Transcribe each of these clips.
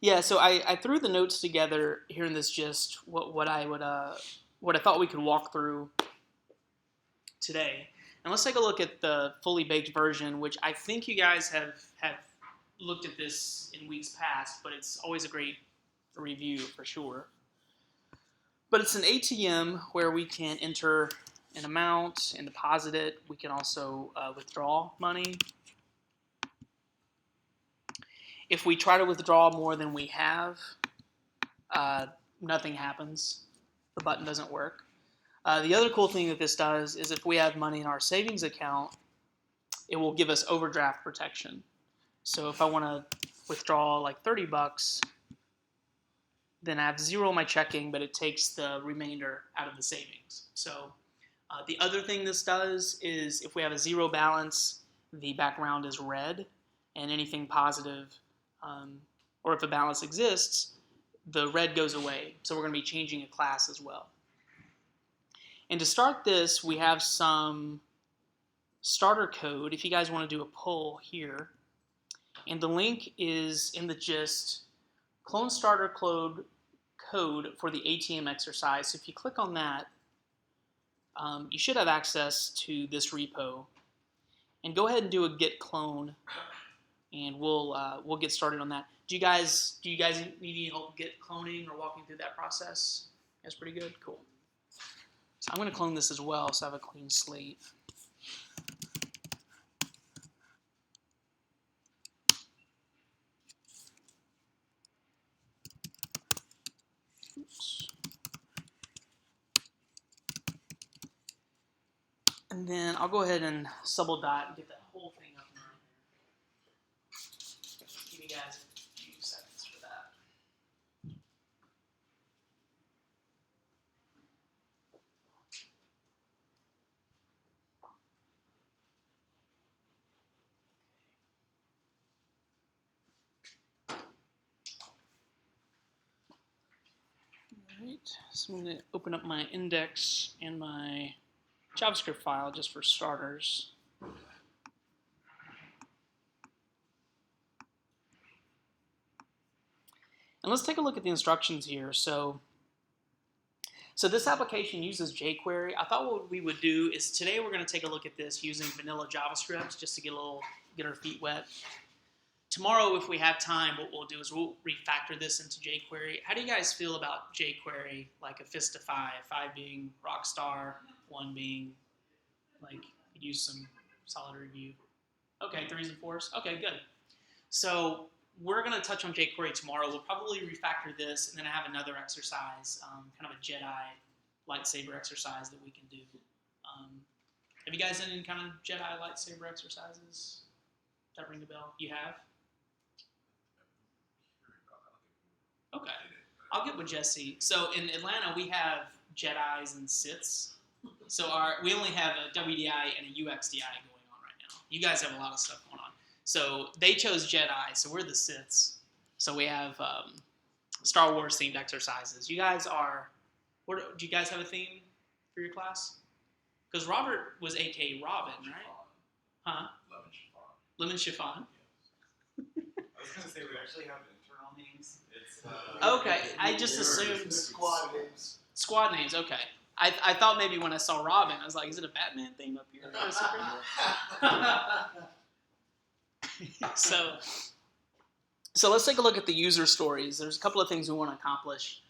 Yeah, so I threw the notes together here in this gist, what I thought we could walk through today. And let's take a look at the fully baked version, which I think you guys have looked at this in weeks past, but it's always a great review for sure. But it's an ATM where we can enter an amount and deposit it. We can also withdraw money. If we try to withdraw more than we have, nothing happens. The button doesn't work. The other cool thing that this does is if we have money in our savings account, it will give us overdraft protection. So if I want to withdraw like 30 bucks, then I have zero in my checking, but it takes the remainder out of the savings. So the other thing this does is if we have a zero balance, the background is red, and anything positive, or if a balance exists, the red goes away. So we're going to be changing a class as well. And to start this, we have some starter code if you guys want to do a poll here. And the link is in the gist, clone starter code for the ATM exercise. So if you click on that, you should have access to this repo. And go ahead and do a git clone, and we'll get started on that. Do you guys need any help git cloning or walking through that process? That's pretty good? Cool. So I'm going to clone this as well so I have a clean slate. Oops. And then I'll go ahead and double dot and get that whole thing up and running. Give you guys a few seconds for that. Alright, so I'm going to open up my index and my JavaScript file just for starters. And let's take a look at the instructions here. So this application uses jQuery. I thought what we would do is today we're going to take a look at this using vanilla JavaScript just to get our feet wet. Tomorrow, if we have time, what we'll do is we'll refactor this into jQuery. How do you guys feel about jQuery, like a fist to 5? 5 being rock star, 1 being like use some solid review. Okay, 3s and 4s. Okay, good. So we're going to touch on jQuery tomorrow. We'll probably refactor this, and then I have another exercise, kind of a Jedi lightsaber exercise that we can do. Have you guys done any kind of Jedi lightsaber exercises? That ring a bell? You have? Okay. I'll get with Jesse. So in Atlanta, we have Jedis and Siths. So we only have a WDI and a UXDI going on right now. You guys have a lot of stuff going on. So they chose Jedi, so we're the Siths. So we have Star Wars themed exercises. You guys do you guys have a theme for your class? Because Robert was AKA Robin, right? Huh? Lemon chiffon. I was going to say we actually have internal names. It's okay, I just assumed squad names. Squad names. Okay, I thought maybe when I saw Robin, I was like, is it a Batman theme up here? So let's take a look at the user stories. There's a couple of things we want to accomplish.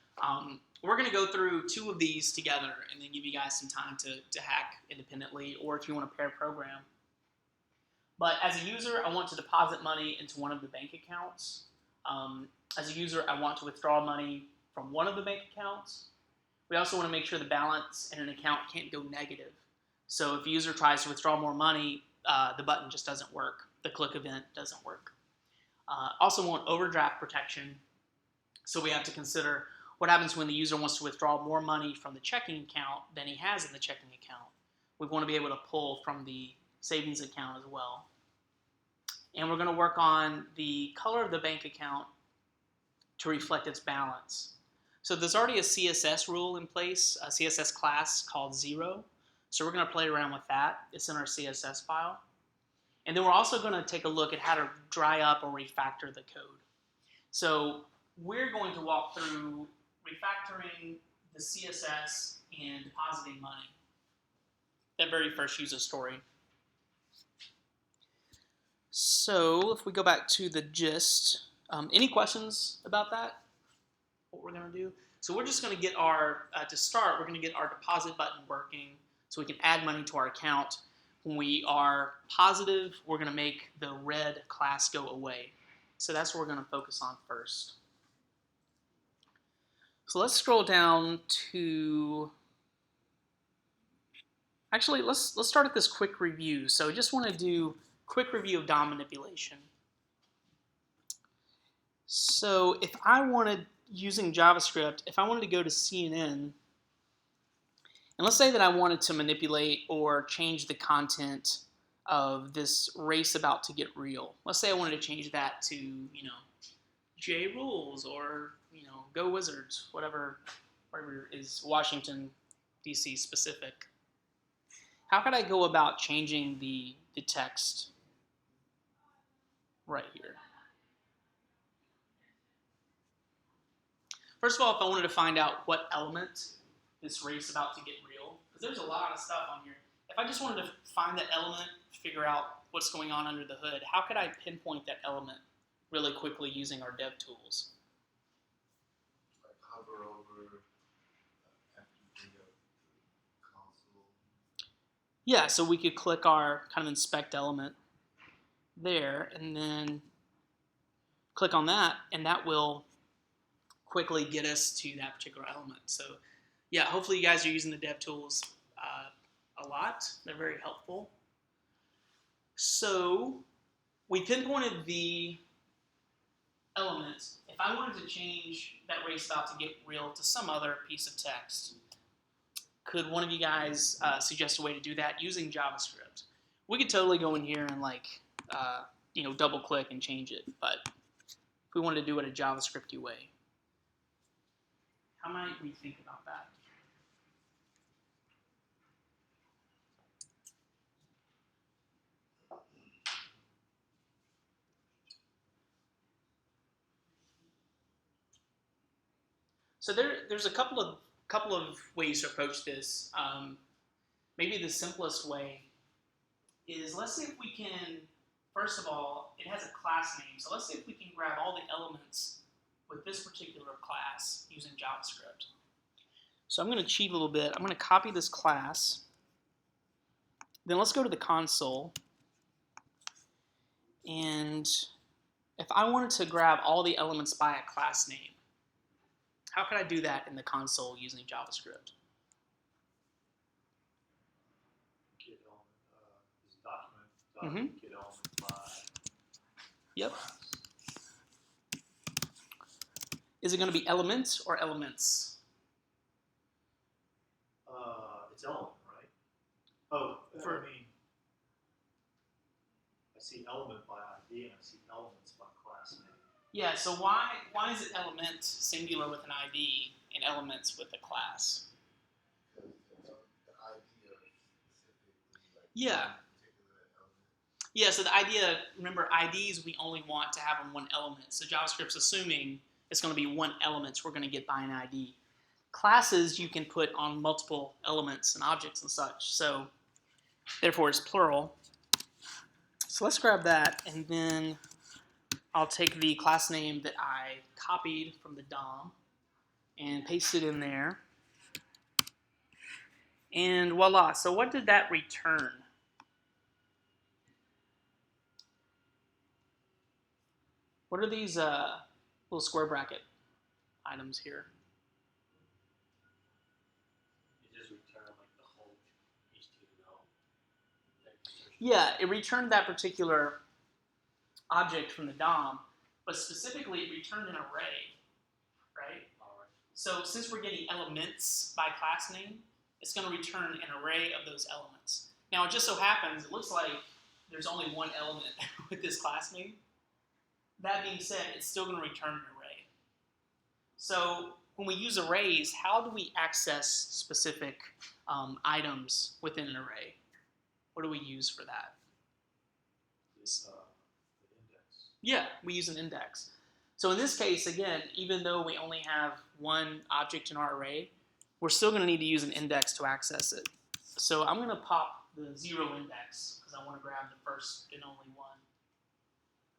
We're going to go through 2 of these together and then give you guys some time to hack independently, or if you want to pair program. But as a user, I want to deposit money into one of the bank accounts. As a user, I want to withdraw money from one of the bank accounts. We also want to make sure the balance in an account can't go negative. So if a user tries to withdraw more money, the button just doesn't work. The click event doesn't work. Also want overdraft protection. So we have to consider what happens when the user wants to withdraw more money from the checking account than he has in the checking account. We want to be able to pull from the savings account as well. And we're going to work on the color of the bank account to reflect its balance. So there's already a CSS rule in place, a CSS class called 0. So we're going to play around with that. It's in our CSS file. And then we're also going to take a look at how to dry up or refactor the code. So we're going to walk through refactoring the CSS and depositing money. That very first user story. So if we go back to the gist, any questions about that? What we're going to do? So we're just going to get our, to start, we're going to get our deposit button working so we can add money to our account. When we are positive, we're going to make the red class go away. So that's what we're going to focus on first. So let's scroll down to, actually, let's start at this quick review. So I just want to do quick review of DOM manipulation. So if I wanted, using JavaScript, if I wanted to go to CNN, and let's say that I wanted to manipulate or change the content of this race about to get real. Let's say I wanted to change that to, J Rules or, Go Wizards, whatever is Washington, D.C. specific. How could I go about changing the text right here? First of all, if I wanted to find out what element this race about to get real, because there's a lot of stuff on here. If I just wanted to find that element, figure out what's going on under the hood, how could I pinpoint that element really quickly using our dev tools? Like hover over after you bring up the console. Yeah, so we could click our kind of inspect element there, and then click on that, and that will quickly get us to that particular element. So yeah, hopefully you guys are using the dev tools a lot. They're very helpful. So we pinpointed the element. If I wanted to change that race about to get real to some other piece of text, could one of you guys suggest a way to do that using JavaScript? We could totally go in here and double click and change it, but if we wanted to do it a JavaScripty way, how might we think about that? So there's a couple of ways to approach this. Maybe the simplest way is, let's see if we can, first of all, it has a class name. So let's see if we can grab all the elements with this particular class using JavaScript. So I'm going to cheat a little bit. I'm going to copy this class. Then let's go to the console. And if I wanted to grab all the elements by a class name, how could I do that in the console using JavaScript? Get element, this document, get element by Yep. class. Is it going to be elements or elements? It's element, right? Oh, I see element by ID and I see elements by class name. Yeah, so why is it element singular with an ID and elements with a class? Because the idea specifically, like, Yeah. particular element. Yeah, so the idea, remember, IDs we only want to have on one element. So JavaScript's assuming it's going to be one element we're going to get by an ID. Classes you can put on multiple elements and objects and such. So therefore it's plural. So let's grab that, and then I'll take the class name that I copied from the DOM and paste it in there. And voila. So what did that return? What are these little square bracket items here? You just return like the whole HTML. Yeah, it returned that particular object from the DOM, but specifically it returned an array, right? All right. So since we're getting elements by class name, it's going to return an array of those elements. Now it just so happens, it looks like there's only one element with this class name. That being said, it's still going to return an array. So when we use arrays, how do we access specific items within an array? What do we use for that? This the index. Yeah, we use an index. So in this case, again, even though we only have one object in our array, we're still going to need to use an index to access it. So I'm going to pop the 0 index because I want to grab the first and only one.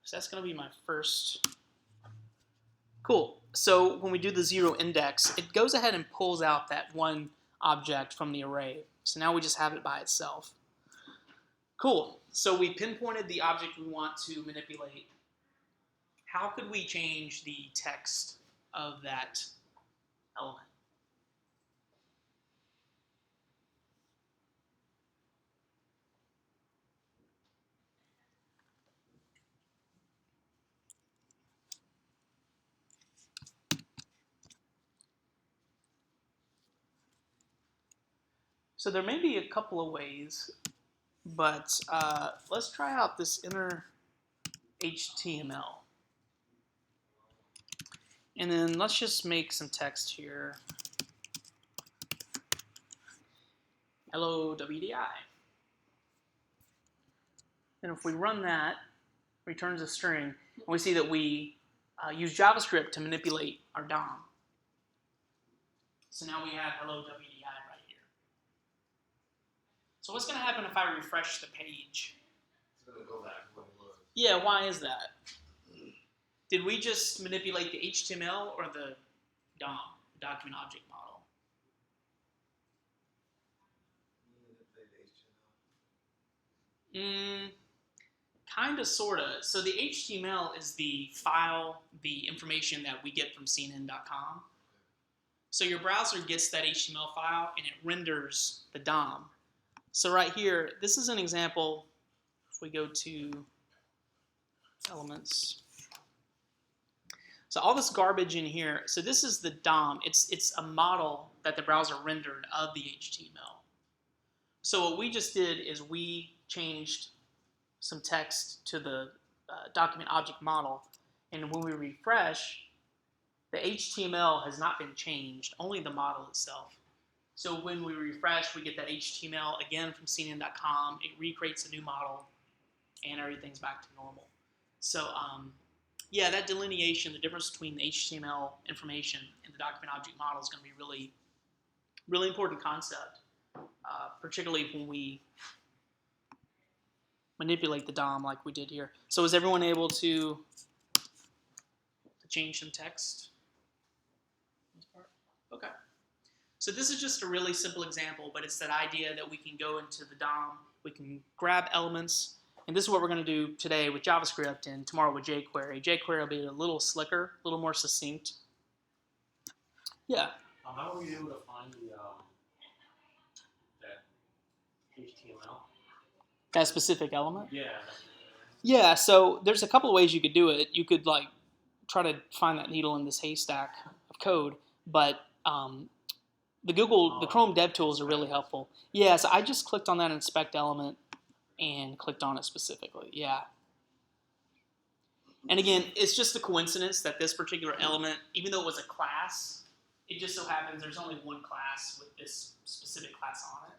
So that's going to be my first. Cool. So when we do the 0 index, it goes ahead and pulls out that one object from the array. So now we just have it by itself. Cool. So we pinpointed the object we want to manipulate. How could we change the text of that element? So there may be a couple of ways, but let's try out this inner HTML. And then let's just make some text here. Hello, WDI. And if we run that, returns a string, and we see that we use JavaScript to manipulate our DOM. So now we have hello, WDI right here. So what's going to happen if I refresh the page? It's going to go back to what it was. Yeah, why is that? Did we just manipulate the HTML or the DOM, document object model? Kind of, sort of. So the HTML is the file, the information that we get from CNN.com. So your browser gets that HTML file and it renders the DOM. So right here, this is an example. If we go to elements. So all this garbage in here, so this is the DOM. It's a model that the browser rendered of the HTML. So what we just did is we changed some text to the document object model, and when we refresh, the HTML has not been changed, only the model itself. So when we refresh, we get that HTML again from CNN.com. It recreates a new model, and everything's back to normal. So yeah, that delineation, the difference between the HTML information and the document object model is going to be really, really important concept, particularly when we manipulate the DOM like we did here. So is everyone able to change some text? Okay. So this is just a really simple example, but it's that idea that we can go into the DOM, we can grab elements, and this is what we're going to do today with JavaScript and tomorrow with jQuery. jQuery will be a little slicker, a little more succinct. Yeah? How are we able to find that HTML? That specific element? Yeah. Yeah, so there's a couple of ways you could do it. You could like try to find that needle in this haystack of code, but the Chrome DevTools are really helpful. Yeah, so I just clicked on that inspect element and clicked on it specifically. Yeah. And again, it's just a coincidence that this particular element, even though it was a class, it just so happens there's only one class with this specific class on it.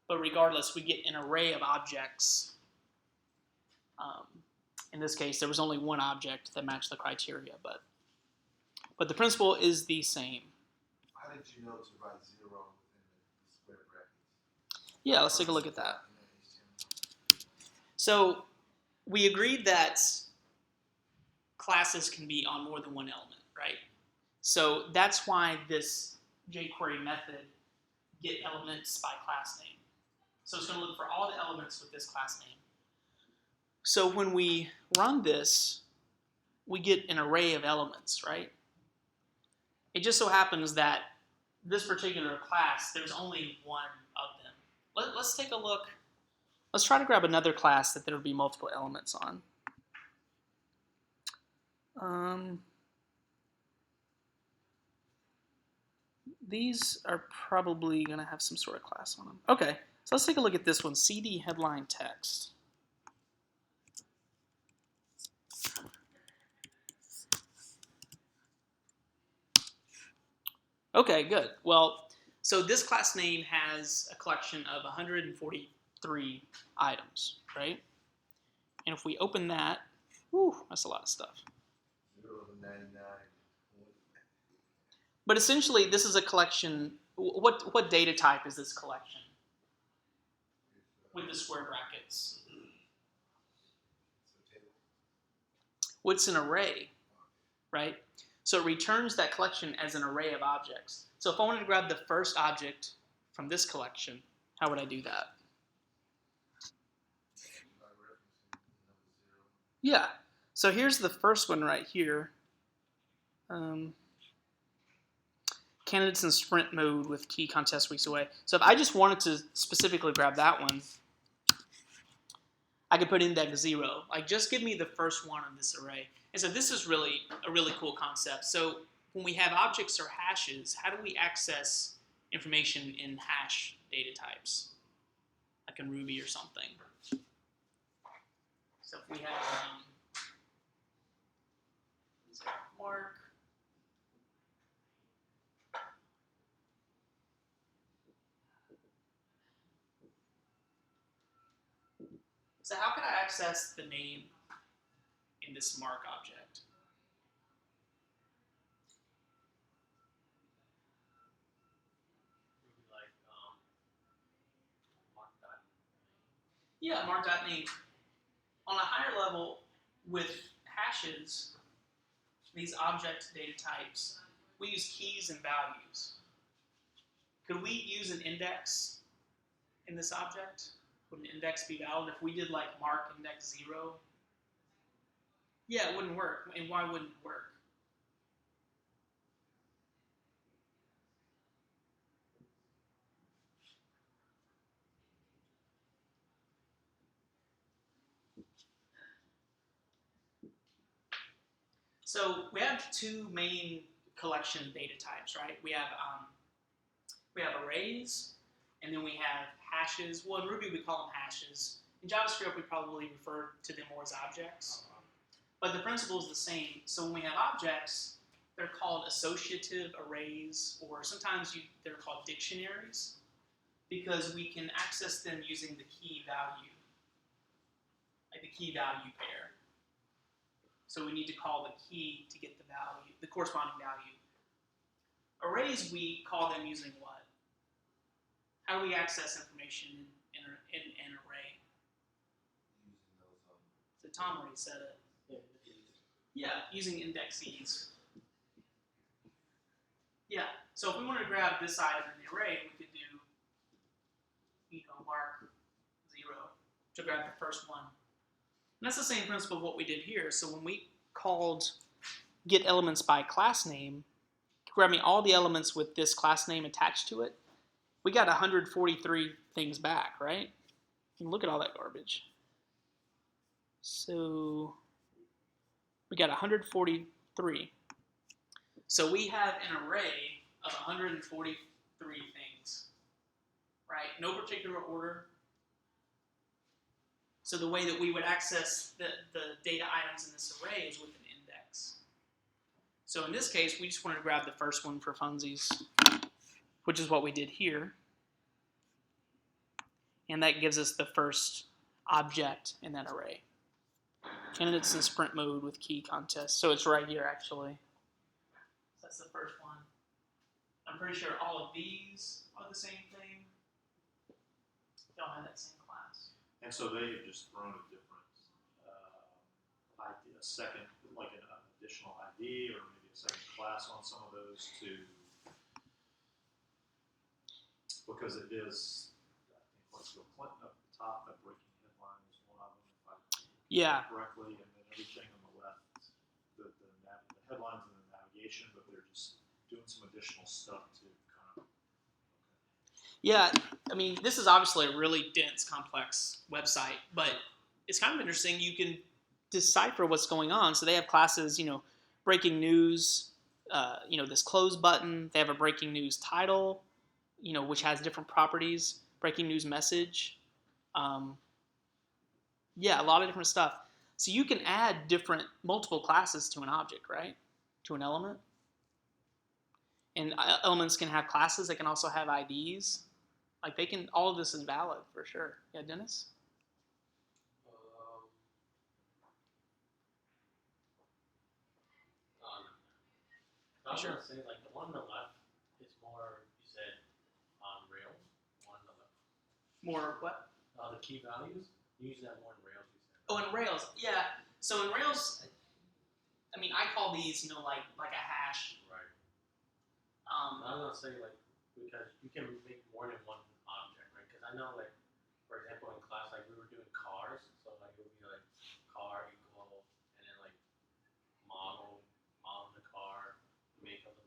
But regardless, we get an array of objects. In this case, there was only one object that matched the criteria, but the principle is the same. How did you know to write 0 within the square brackets? Yeah, let's take a look at that. So we agreed that classes can be on more than one element, right? So that's why this jQuery method get elements by class name. So it's going to look for all the elements with this class name. So when we run this, we get an array of elements, right? It just so happens that this particular class, there's only one of them. Let's take a look. Let's try to grab another class that there would be multiple elements on. These are probably going to have some sort of class on them. Okay, so let's take a look at this one, CD headline text. Okay, good. Well, so this class name has a collection of 143 items, right? And if we open that, whew, that's a lot of stuff. $1.99. But essentially, this is a collection. What data type is this collection with the square brackets? What's an array, right? So it returns that collection as an array of objects. So if I wanted to grab the first object from this collection, how would I do that? Yeah. So here's the first one right here. Candidates in sprint mode with key contest weeks away. So if I just wanted to specifically grab that one, I could put index 0. Like, just give me the first one of this array. And so this is really a really cool concept. So when we have objects or hashes, how do we access information in hash data types? Like in Ruby or something. So if we have mark, so how can I access the name in this mark object? Yeah, mark.name. On a higher level, with hashes, these object data types, we use keys and values. Could we use an index in this object? Would an index be valid if we did like mark index 0? Yeah, it wouldn't work. And why wouldn't it work? So we have two main collection data types, right? We have arrays, and then we have hashes. Well, in Ruby we call them hashes. In JavaScript we probably refer to them more as objects. But the principle is the same. So when we have objects, they're called associative arrays, or sometimes they're called dictionaries, because we can access them using the key value, like the key value pair. So we need to call the key to get the value, the corresponding value. Arrays, we call them using what? How do we access information in an array? So Tom already said it. Yeah, using indexes. Yeah, so if we wanted to grab this item in the array, we could do, mark 0 to grab the first one. And that's the same principle of what we did here. So when we called get elements by class name, grabbing all the elements with this class name attached to it, we got 143 things back, right? And look at all that garbage. So we got 143. So we have an array of 143 things, right? No particular order. So the way that we would access the data items in this array is with an index. So in this case, we just wanted to grab the first one for funsies, which is what we did here. And that gives us the first object in that array. Candidates in sprint mode with key contest. So it's right here, actually. So that's the first one. I'm pretty sure all of these are the same thing. They all have that same class. And so they have just thrown a different ID, a second, like an additional ID or maybe a second class on some of those because it is, I think, like Bill Clinton up the top, that breaking headline is one of them, if I Yeah. correctly, and then everything on the left, the headlines and the navigation, but they're just doing some additional stuff to kind of. Yeah, I mean, this is obviously a really dense, complex website, but it's kind of interesting. You can decipher what's going on. So they have classes, breaking news, this close button. They have a breaking news title, which has different properties. Breaking news message. Yeah, a lot of different stuff. So you can add multiple classes to an object, right? To an element. And elements can have classes. They can also have IDs. Like all of this is valid for sure. Yeah, Dennis? was Sure. gonna say, like, the one on the left is more, you said, on Rails, one on the left. More what? The key values, you use that more in Rails, you said. Oh, in Rails, yeah. So in Rails, I mean, I call these, like a hash. Right. I was gonna say, like, because you can make more than one object, right? Because I know, like, for example, in class, like, we were doing cars, so, like, it would be, like, car equal, and then, like, model of the car, make of the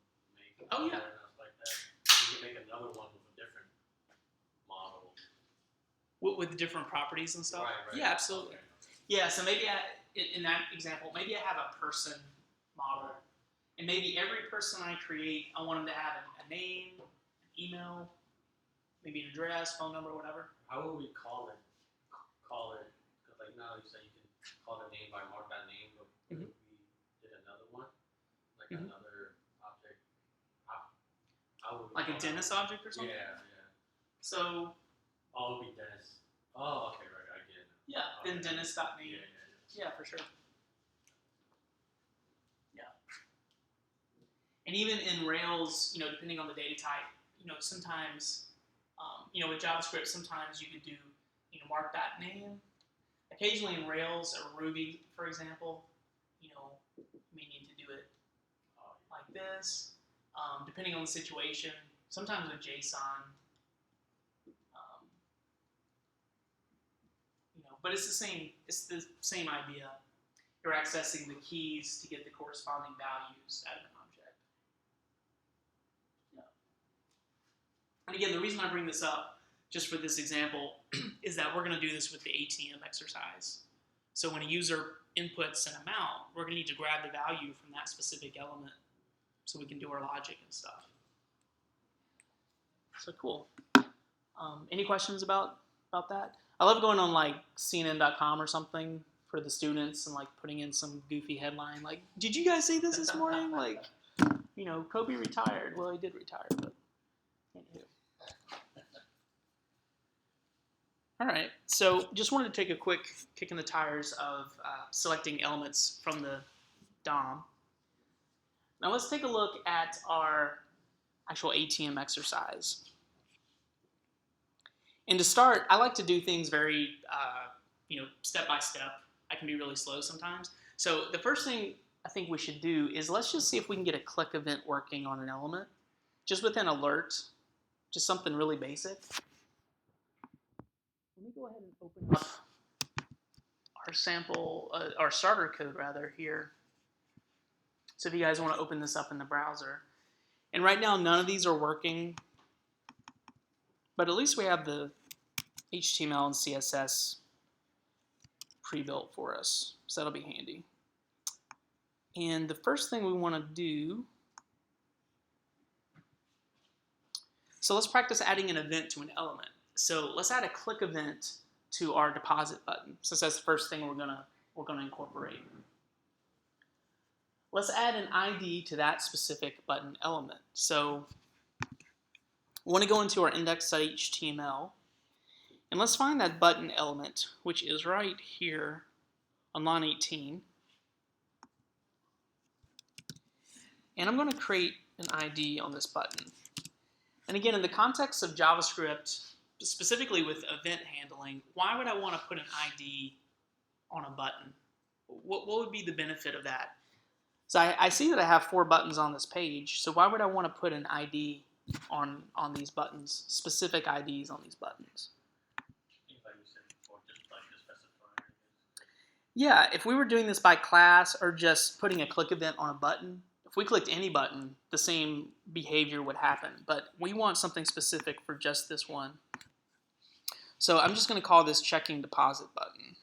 Oh, car, yeah. and stuff like that. You can make another one with a different model. With different properties and stuff. Right. Yeah, absolutely. Okay. Yeah, so maybe in that example, maybe I have a person model, and maybe every person I create, I want them to have a name, an email, maybe an address, phone number, whatever. How would we call it? Because, like, now you say you can call the name by mark that name, but if we did another one, like another object, how would we Like a call Dennis that? object or something? Yeah. So, Oh, it would be Dennis. Oh, okay, right, I get it. yeah, then Okay. Dennis.name. Yeah. Yeah, for sure. Yeah. And even in Rails, depending on the data type, sometimes, with JavaScript, sometimes you could do, mark that name. Occasionally in Rails or Ruby, for example, you may need to do it like this. Depending on the situation, sometimes with JSON, but it's the same idea. You're accessing the keys to get the corresponding values out of an object. Yeah. And again, the reason I bring this up, just for this example, is that we're going to do this with the ATM exercise. So when a user inputs an amount, we're going to need to grab the value from that specific element so we can do our logic and stuff. So cool. Any questions about that? I love going on like CNN.com or something for the students and like putting in some goofy headline like, did you guys see this morning? Like, Kobe retired. Well, he did retire, but anywho. All right, so just wanted to take a quick kick in the tires of selecting elements from the DOM. Now let's take a look at our actual ATM exercise. And to start, I like to do things very, step by step. I can be really slow sometimes. So the first thing I think we should do is let's just see if we can get a click event working on an element, just with an alert, just something really basic. Let me go ahead and open up our sample, our starter code rather here. So if you guys want to open this up in the browser. And right now, none of these are working. But at least we have the HTML and CSS pre-built for us, so that'll be handy. And the first thing we want to do, so let's practice adding an event to an element. So let's add a click event to our deposit button, since that's the first thing we're gonna incorporate. Let's add an ID to that specific button element. So we want to go into our index.html, and let's find that button element, which is right here on line 18. And I'm going to create an ID on this button. And again, in the context of JavaScript, specifically with event handling, why would I want to put an ID on a button? What would be the benefit of that? So I see that I have 4 buttons on this page, so why would I want to put an ID on these buttons, specific IDs on these buttons? Yeah, if we were doing this by class or just putting a click event on a button, if we clicked any button, the same behavior would happen. But we want something specific for just this one. So I'm just going to call this checking deposit button.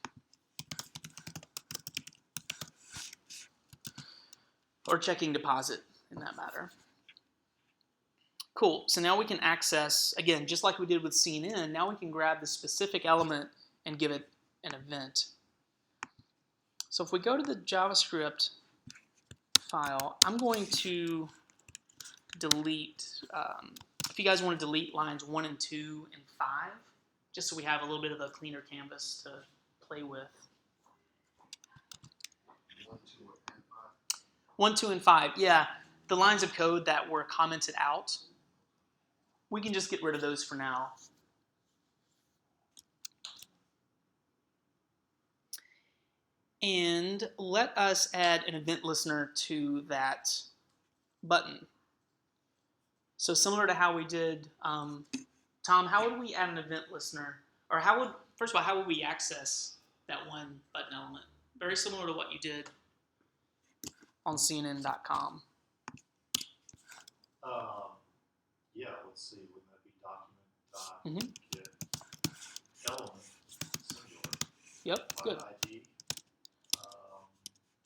Or checking deposit, in that matter. Cool, so now we can access, again, just like we did with CNN, now we can grab the specific element and give it an event. So if we go to the JavaScript file, I'm going to delete, if you guys want to delete lines 1 and 2 and 5, just so we have a little bit of a cleaner canvas to play with. 1, 2, and 5. 1, 2, and 5, yeah. the lines of code that were commented out, we can just get rid of those for now. And let us add an event listener to that button. So similar to how we did, Tom, how would we add an event listener? Or first of all, how would we access that one button element? Very similar to what you did on CNN.com. Yeah, let's see. Wouldn't that be document get element singular? Yep, by good. ID?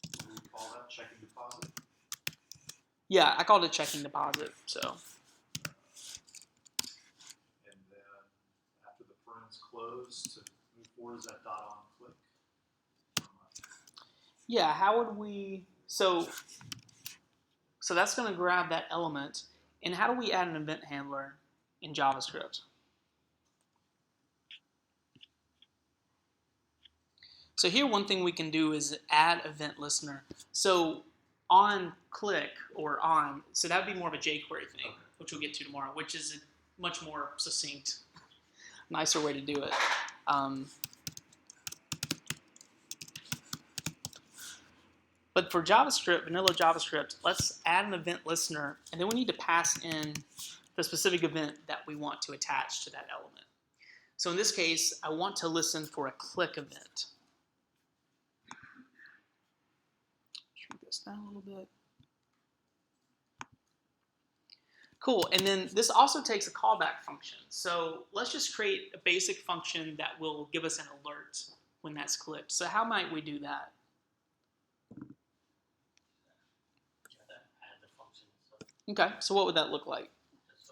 What do we call that? Checking deposit? Yeah, I called it checking deposit. So And then after the parens close, to move forward, is that dot on click? yeah, how would we? So that's going to grab that element. And how do we add an event handler in JavaScript? So here, one thing we can do is add event listener. So on click or on, so that would be more of a jQuery thing, which we'll get to tomorrow, which is a much more succinct, nicer way to do it. But for JavaScript, vanilla JavaScript, let's add an event listener, and then we need to pass in the specific event that we want to attach to that element. So in this case, I want to listen for a click event. Shrink this down a little bit. Cool, and then this also takes a callback function. So let's just create a basic function that will give us an alert when that's clicked. So how might we do that? Add the function and stuff. Okay, so what would that look like? Just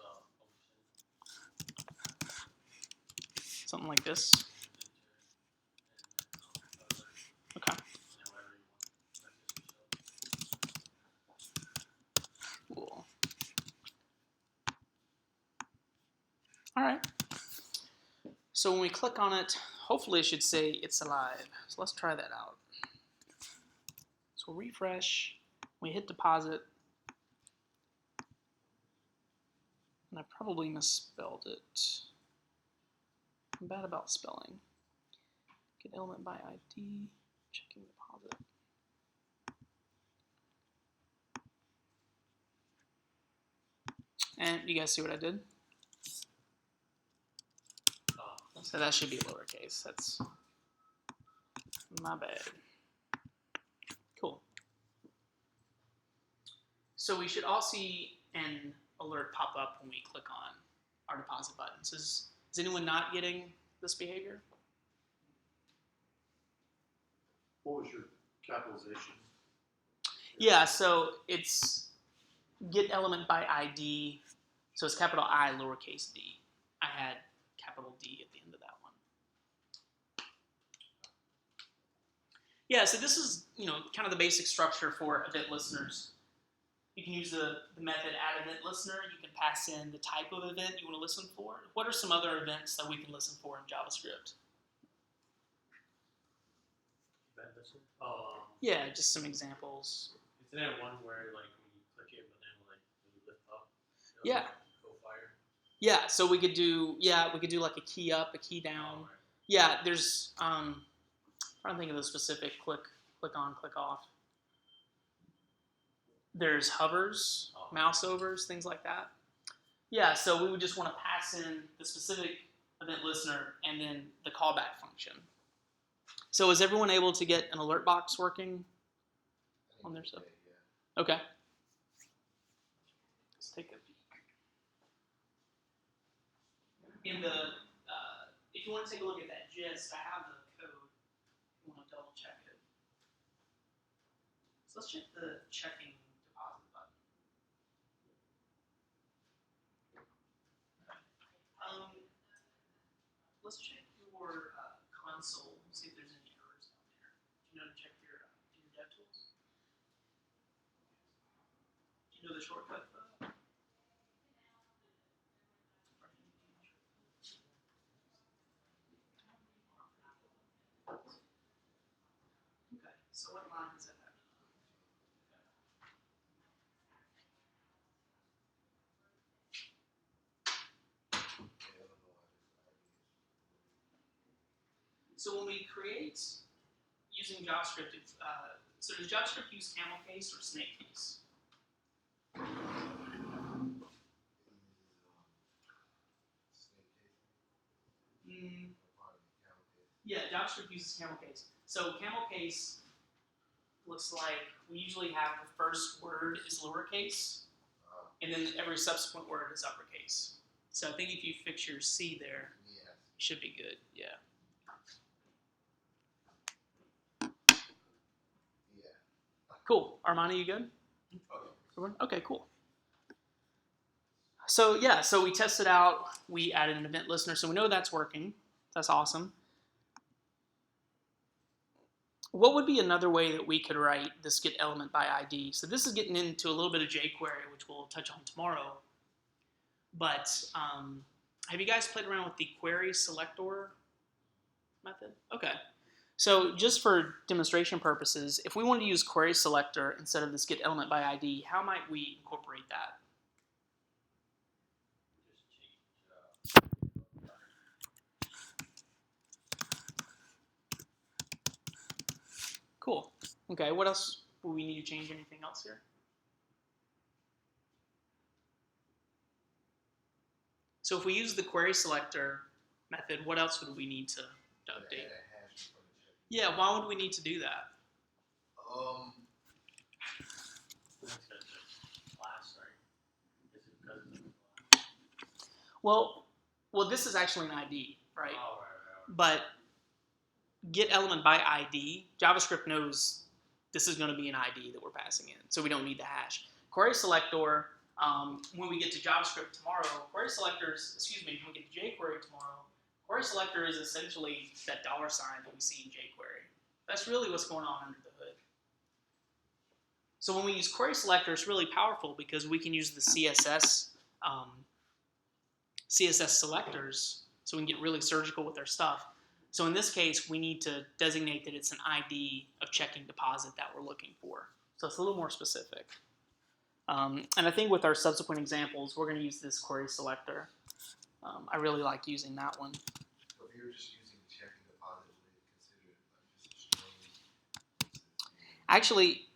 function. Something like this? Okay. Cool. All right. So when we click on it, hopefully it should say it's alive. So let's try that out. So we'll refresh. We hit deposit. And I probably misspelled it. I'm bad about spelling. Get element by ID, checking deposit. And you guys see what I did? So that should be lowercase. That's my bad. Cool. So we should all see an alert pop up when we click on our deposit buttons. Is anyone not getting this behavior? What was your capitalization? Yeah, so it's get element by ID. So it's capital I, lowercase d. I had capital D at the end of that one. Yeah, so this is kind of the basic structure for event listeners. You can use the method add event listener. You can pass in the type of event you want to listen for. What are some other events that we can listen for in JavaScript? Event listener? Yeah, just some examples. Isn't there one where like when you click it, but then like when you lift up, Yeah. go fire? Yeah, so we could do like a key up, a key down. Right. Yeah, there's I'm trying to think of the specific click on, click off. There's hovers, mouse overs, things like that. Yeah, so we would just want to pass in the specific event listener and then the callback function. So is everyone able to get an alert box working on their stuff? Yeah. Okay. Let's take a peek. In the if you want to take a look at that gist, I have the code. If you want to double check it. So let's check the checking deposit button. Let's check your console, see if there's any errors down there. Do you know to check your DevTools? Do you know the shortcut for that? Okay, so what line is that happening on? So when we create using JavaScript, so does JavaScript use camel case or snake case? Yeah, JavaScript uses camel case. So camel case looks like we usually have the first word is lowercase, and then every subsequent word is uppercase. So I think if you fix your C there, Yeah. it should be good. Yeah. Yeah. Cool. Armani, you good? Okay. Everyone? Okay, cool. So yeah, so we tested out. We added an event listener, so we know that's working. That's awesome. What would be another way that we could write this get element by ID? So this is getting into a little bit of jQuery, which we'll touch on tomorrow. But have you guys played around with the query selector method? Okay. So just for demonstration purposes, if we wanted to use query selector instead of this get element by ID, how might we incorporate that? Cool. Okay, what else? Will we need to change anything else here? So if we use the query selector method, what else would we need to update? Yeah, why would we need to do that? Well, this is actually an ID, right? Oh, right. But get element by ID, JavaScript knows this is going to be an ID that we're passing in, so we don't need the hash. Query selector, when we get to JavaScript tomorrow, query selectors, when we get to jQuery tomorrow, query selector is essentially that $sign that we see in jQuery. That's really what's going on under the hood. So when we use query selector, it's really powerful because we can use the CSS selectors, so we can get really surgical with our stuff. So in this case, we need to designate that it's an ID of checking deposit that we're looking for. So it's a little more specific. And I think with our subsequent examples, we're going to use this query selector. I really like using that one. So if you're just using checking deposit, would you consider it like just a string? Actually,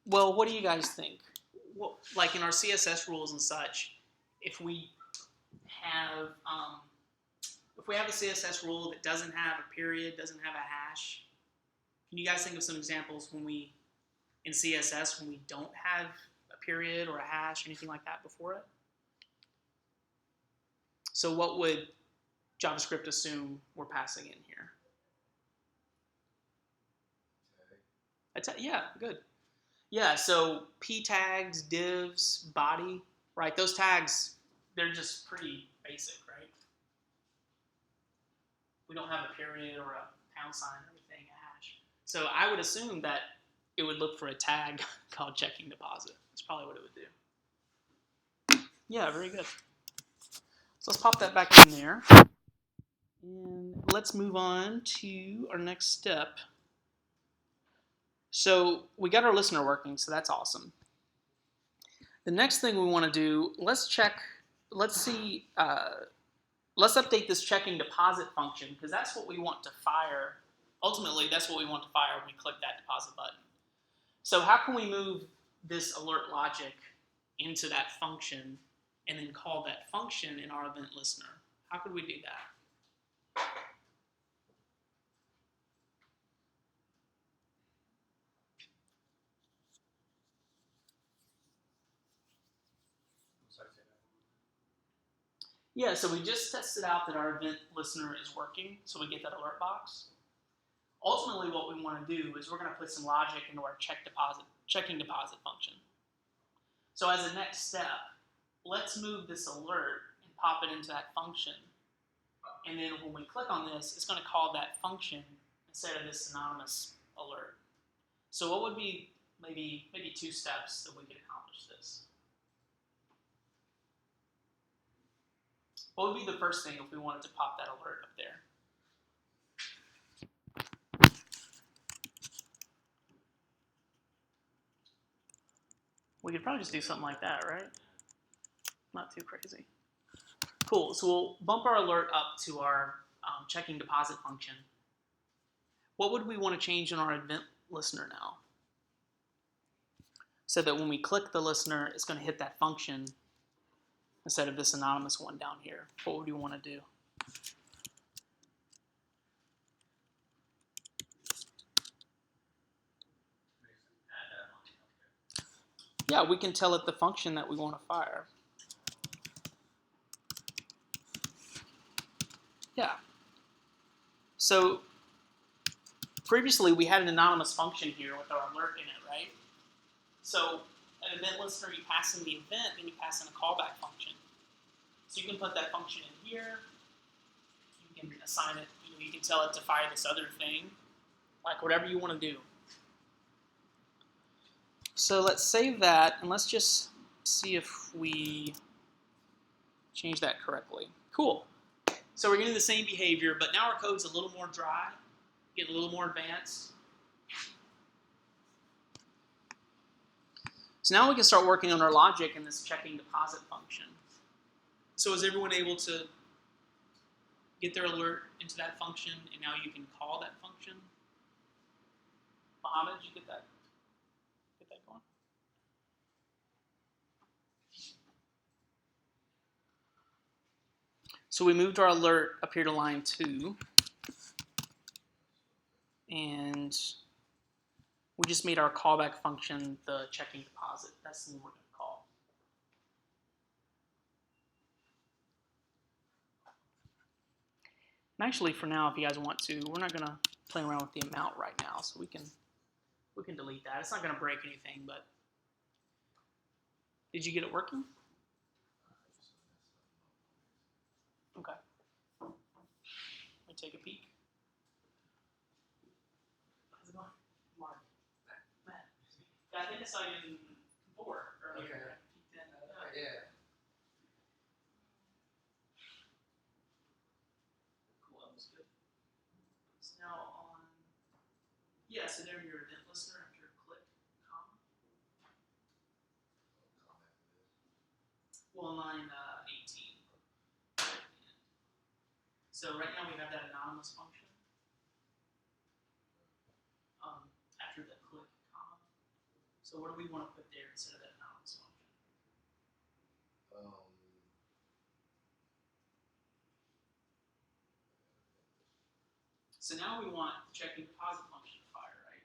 well, what do you guys think? Well, like in our CSS rules and such, if we have a CSS rule that doesn't have a period, doesn't have a hash, can you guys think of some examples in CSS when we don't have a period or a hash, anything like that before it? So what would JavaScript assume we're passing in here? Yeah, good. Yeah, so p tags, divs, body, right? Those tags, they're just pretty basic, right? We don't have a period or a pound sign or anything, a hash. So I would assume that it would look for a tag called checking deposit. That's probably what it would do. Yeah, very good. So let's pop that back in there. And let's move on to our next step. So we got our listener working, so that's awesome. The next thing we want to do, let's update this checking deposit function because that's what we want to fire. Ultimately, that's what we want to fire when we click that deposit button. So how can we move this alert logic into that function and then call that function in our event listener? How could we do that? Yeah, so we just tested out that our event listener is working, so we get that alert box. Ultimately, what we want to do is we're going to put some logic into our checking deposit function. So as a next step, let's move this alert and pop it into that function. And then when we click on this, it's going to call that function instead of this anonymous alert. So what would be maybe 2 steps that we could accomplish this? What would be the first thing if we wanted to pop that alert up there? We could probably just do something like that, right? Not too crazy. Cool, so we'll bump our alert up to our checking deposit function. what would we want to change in our event listener now? So that when we click the listener, it's going to hit that function instead of this anonymous one down here. What would we want to do? Yeah, we can tell it the function that we want to fire. Yeah. So previously we had an anonymous function here with our alert in it, right? So an event listener, you pass in the event, and you pass in a callback function. So you can put that function in here. You can assign it, you can tell it to fire this other thing, like whatever you want to do. So let's save that, and let's just see if we change that correctly. Cool. So we're getting the same behavior, but now our code's a little more dry, getting a little more advanced. So now we can start working on our logic in this checking deposit function. So is everyone able to get their alert into that function, and now you can call that function? Mohammed, did you get that going? So we moved our alert up here to line 2, and we just made our callback function the checking deposit. That's the one we're going to call. And actually, for now, if you guys want to, we're not going to play around with the amount right now, so we can delete that. It's not going to break anything, but did you get it working? Okay. Let me take a peek. How's it going? Mark. Matt. Yeah, I think I saw you in 4 earlier. Okay. I peeked in. Yeah. Cool, that was good. It's now on. Yeah, so there your event listener after click comma. Well, on line 18. So right now we have that anonymous function after the click comma. So what do we want to put there instead of that anonymous function? So now we want the checking deposit function to fire, right?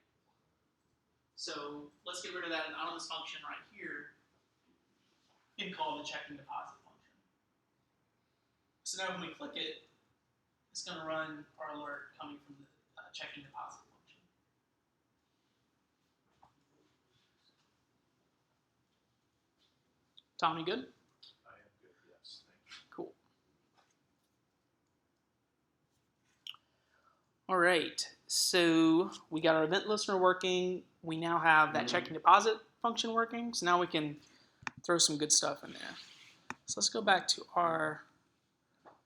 So let's get rid of that anonymous function right here and call the checking deposit function. So now when we click it, it's going to run our alert coming from the checking deposit function. Tom, you good? I am good, yes, thank you. Cool. All right, so we got our event listener working. We now have that checking deposit function working. So now we can throw some good stuff in there. So let's go back to our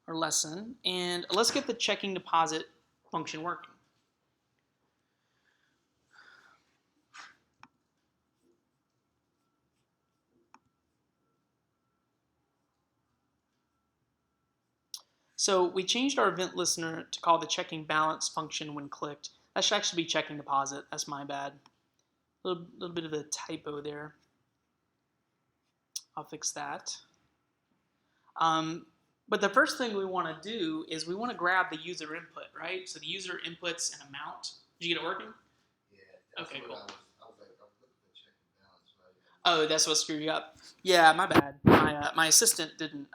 lesson, and let's get the checking deposit function working. So we changed our event listener to call the checking balance function when clicked. That should actually be checking deposit. That's my bad. A little bit of a typo there. I'll fix that. But the first thing we want to do is we want to grab the user input, right? So the user inputs an amount. Did you get it working? Yeah. That's Okay, what cool. I was looking for checking balance, right? Oh, that's what screwed you up. Yeah, my bad. My assistant didn't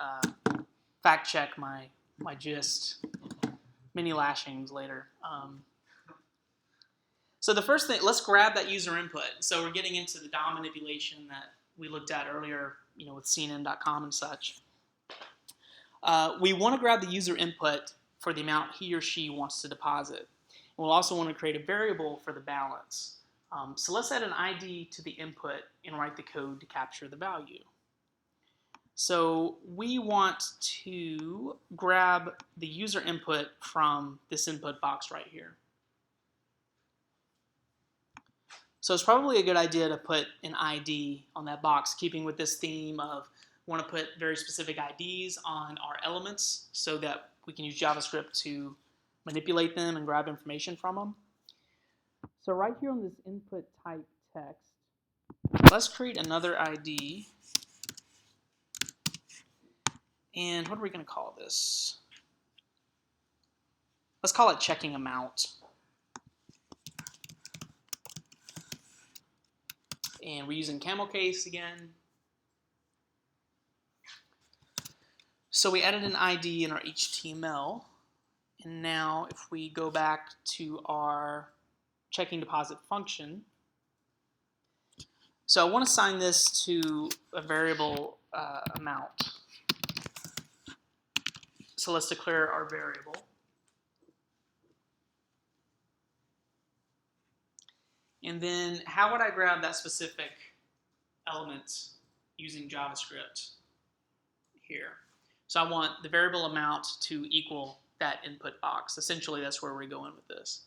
fact check my gist. Many lashings later. So the first thing, let's grab that user input. So we're getting into the DOM manipulation that we looked at earlier, with CNN.com and such. We want to grab the user input for the amount he or she wants to deposit. We'll also want to create a variable for the balance. So let's add an ID to the input and write the code to capture the value. So we want to grab the user input from this input box right here. So it's probably a good idea to put an ID on that box, keeping with this theme of want to put very specific IDs on our elements so that we can use JavaScript to manipulate them and grab information from them. So right here on this input type text, let's create another ID. And what are we going to call this? Let's call it checking amount. And we're using camel case again. So we added an ID in our HTML. And now if we go back to our checking deposit function, so I want to assign this to a variable amount. So let's declare our variable. And then how would I grab that specific element using JavaScript here? So I want the variable amount to equal that input box. Essentially, that's where we're going with this.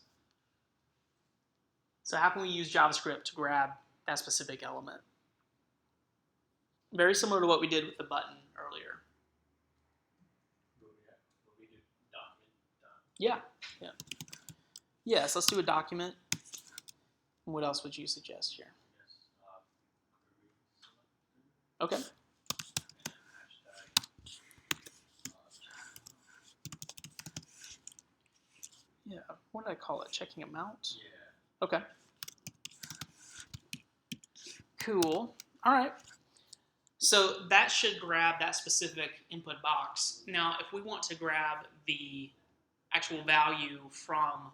So how can we use JavaScript to grab that specific element? Very similar to what we did with the button earlier. What we do, document. Yeah. Yes, let's do a document. What else would you suggest here? Okay. Yeah, what did I call it? Checking amount? Yeah. Okay. Cool. All right. So that should grab that specific input box. Now, if we want to grab the actual value from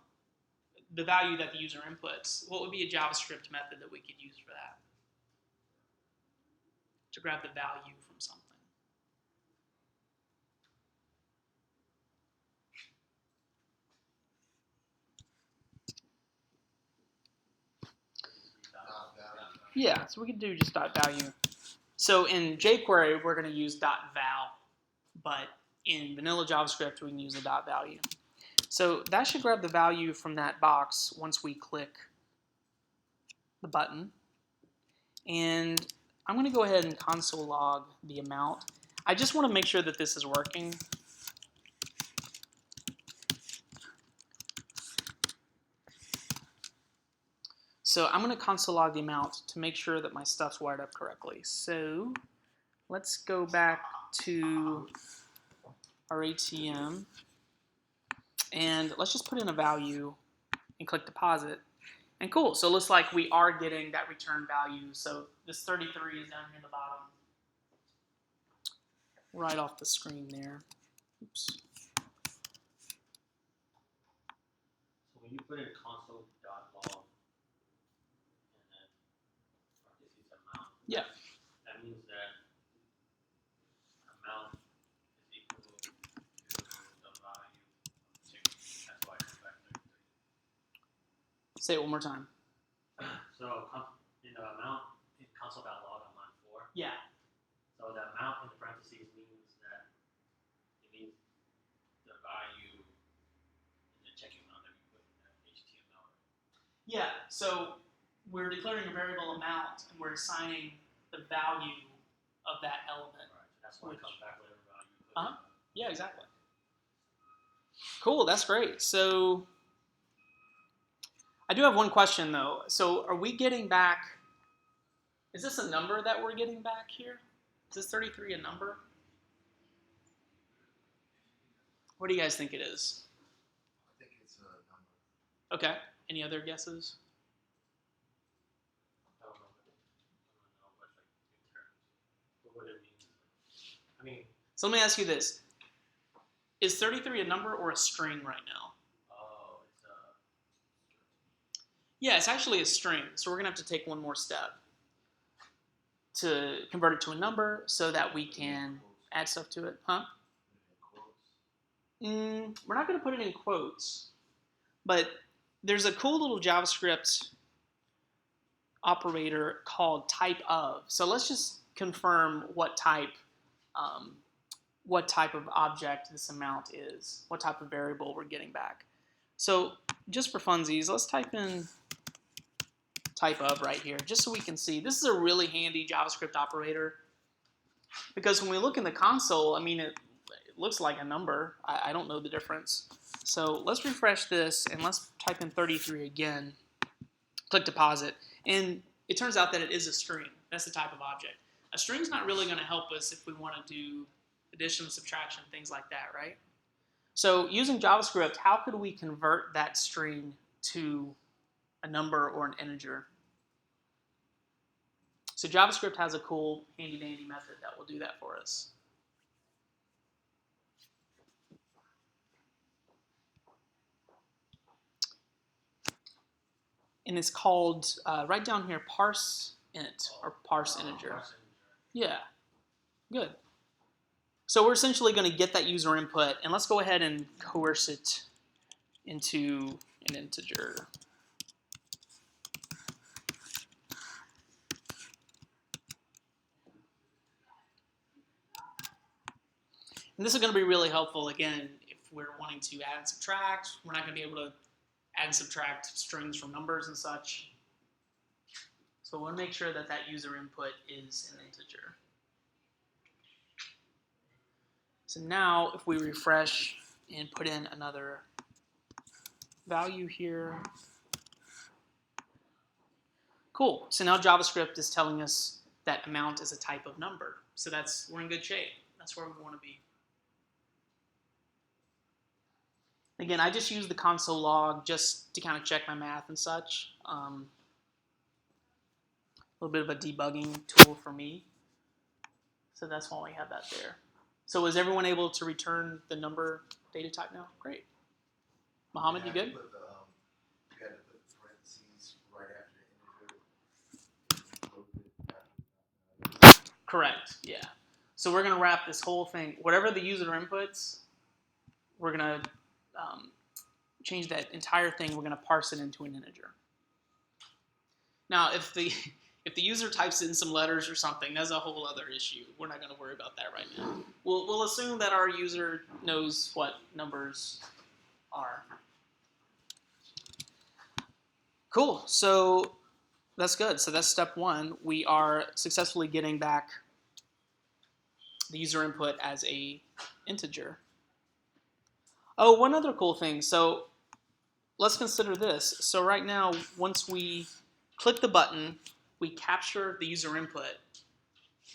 the value that the user inputs, what would be a JavaScript method that we could use for that? To grab the value from something. Yeah, so we could do just .value. So in jQuery, we're going to use .val, but in vanilla JavaScript, we can use the .value. So that should grab the value from that box once we click the button. And I'm going to go ahead and console log the amount. I just want to make sure that this is working. So I'm going to console log the amount to make sure that my stuff's wired up correctly. So let's go back to our ATM. And let's just put in a value and click deposit. And cool, so it looks like we are getting that return value. So this 33 is down here in the bottom, right off the screen there. Oops. So when you put in console.log and then parentheses amount, Yeah. that means that amount is equal to the value of the ticket. That's why I come back 33. Say it one more time. So in the amount in console.log on line 4. Yeah. So the amount in the parentheses means that it means the value in the checking amount that we put in the HTML. Yeah, so we're declaring a variable amount and we're assigning the value of that element. Right. So that's why it comes back whatever value you put. Uh-huh. Yeah, exactly. Cool, that's great. So I do have one question though. So are we getting back, is this a number that we're getting back here? Is this 33 a number? What do you guys think it is? I think it's a number. Okay, any other guesses? I don't know what like in terms, what it means. I mean, So let me ask you this. Is 33 a number or a string right now? oh, it's Yeah, it's actually a string. So we're going to have to take one more step to convert it to a number so that we can add stuff to it. Huh? We're not going to put it in quotes, but there's a cool little JavaScript operator called type of. So let's just confirm what type of object this amount is, what type of variable we're getting back. So just for funsies, let's type in type of right here, just so we can see. This is a really handy JavaScript operator because when we look in the console, I mean, it looks like a number. I don't know the difference. So let's refresh this and let's type in 33 again. click deposit. And it turns out that it is a string. That's the type of object. A string's not really going to help us if we want to do addition, subtraction, things like that, right? So using JavaScript, how could we convert that string to a number or an integer? So JavaScript has a cool handy-dandy method that will do that for us. And it's called, right down here, parse int, or parse integer. Yeah, good. So we're essentially going to get that user input, and let's go ahead and coerce it into an integer. And this is going to be really helpful, again, if we're wanting to add and subtract. We're not going to be able to add and subtract strings from numbers and such. So we'll make sure that that user input is an integer. So now if we refresh and put in another value here. Cool. So now JavaScript is telling us that amount is a type of number. So we're in good shape. That's where we want to be. Again, I just use the console log just to kind of check my math and such. A little bit of a debugging tool for me. So that's why we have that there. So is everyone able to return the number data type now? Great. Mohammed, you good? You had to put parentheses right after the integer. Correct, yeah. So we're going to wrap this whole thing, whatever the user inputs, we're going to change that entire thing. We're going to parse it into an integer. Now, if the user types in some letters or something, that's a whole other issue. We're not going to worry about that right now. We'll assume that our user knows what numbers are. Cool. So that's good. So that's step one. We are successfully getting back the user input as a integer. Oh, one other cool thing. So let's consider this. So right now, once we click the button, we capture the user input.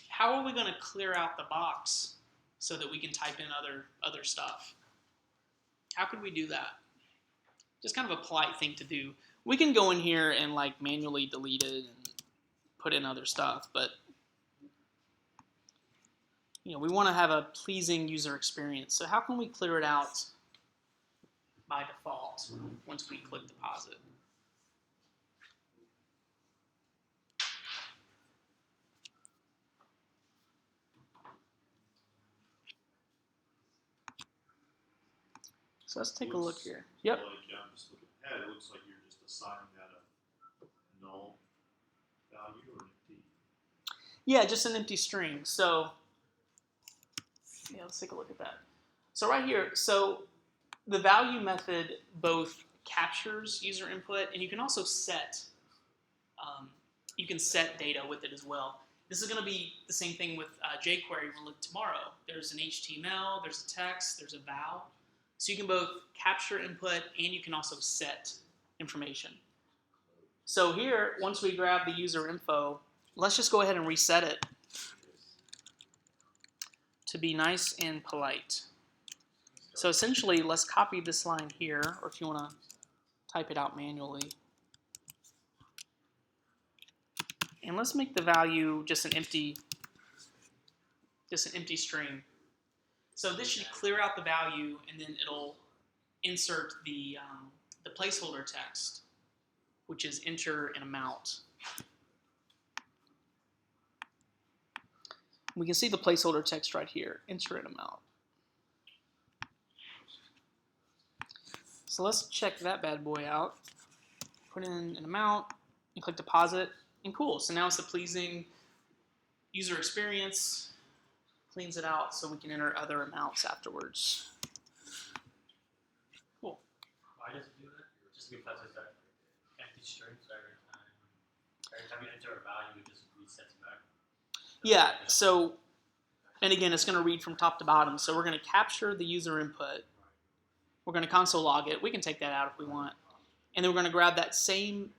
How are we going to clear out the box so that we can type in other stuff? How could we do that? Just kind of a polite thing to do. We can go in here and like manually delete it and put in other stuff, but we want to have a pleasing user experience. So how can we clear it out by default once we click deposit? So let's take a look here. Yep. Like, I'm just looking ahead, it looks like you're just assigning that a null value or an empty. Yeah, just an empty string. So yeah, let's take a look at that. So right here, so the value method both captures user input, and you can also set data with it as well. This is going to be the same thing with jQuery we'll look tomorrow. There's an HTML, there's a text, there's a val. So you can both capture input and you can also set information. So here, once we grab the user info, let's just go ahead and reset it to be nice and polite. So essentially, let's copy this line here, or if you want to type it out manually. And let's make the value just an empty string. So this should clear out the value, and then it'll insert the placeholder text, which is enter an amount. We can see the placeholder text right here, enter an amount. So let's check that bad boy out. Put in an amount and click deposit, and cool. So now it's a pleasing user experience. Cleans it out so we can enter other amounts afterwards. Cool. Why does it do that? Just because it's an empty string, so every time you enter a value, it just resets back. Yeah, so, and again, it's going to read from top to bottom. So we're going to capture the user input. We're going to console log it. We can take that out if we want. And then we're going to grab that same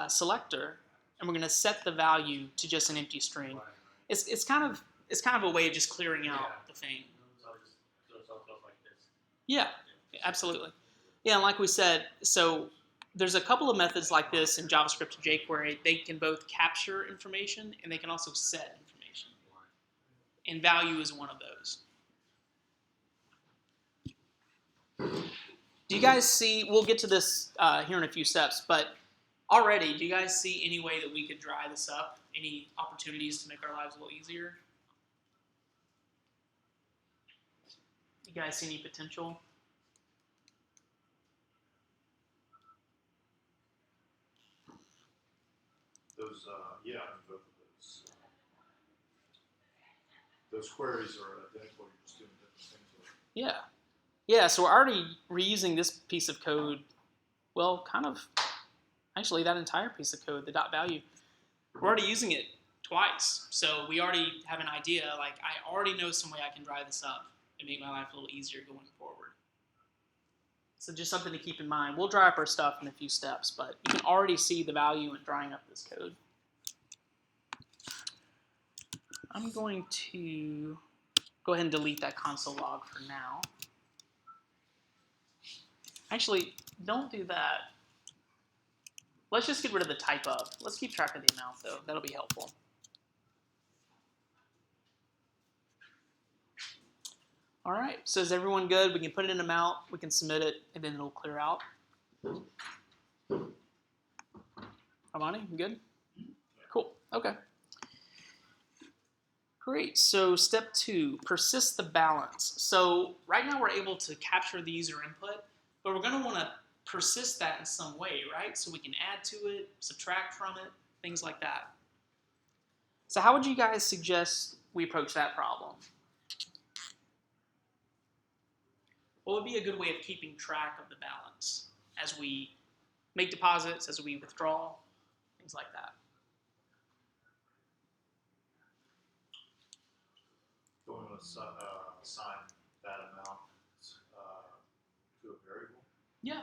selector, and we're going to set the value to just an empty string. Right. It's kind of a way of just clearing out the thing. So just do something like this. Yeah, absolutely. Yeah, and like we said, so there's a couple of methods like this in JavaScript and jQuery. They can both capture information and they can also set information. And value is one of those. Do you guys see, we'll get to this here in a few steps, but already, do you guys see any way that we could dry this up? Any opportunities to make our lives a little easier? You guys see any potential? Those, yeah, I mean, both of those queries are identical. You're just doing different things with them. Yeah. Yeah, so we're already reusing this piece of code, well, kind of, actually that entire piece of code, the dot value, we're already using it twice. So we already have an idea, like I already know some way I can dry this up and make my life a little easier going forward. So just something to keep in mind. We'll dry up our stuff in a few steps, but you can already see the value in drying up this code. I'm going to go ahead and delete that console log for now. Actually, don't do that. Let's just get rid of the type of. Let's keep track of the amount, though. That'll be helpful. All right, so is everyone good? We can put it in amount, we can submit it, and then it'll clear out. Armani, you good? Cool, okay. Great, so step 2, persist the balance. So right now we're able to capture the user input, but we're going to want to persist that in some way, right? So we can add to it, subtract from it, things like that. So how would you guys suggest we approach that problem? What would be a good way of keeping track of the balance as we make deposits, as we withdraw, things like that? Don't want to assign that amount to a variable. Yeah.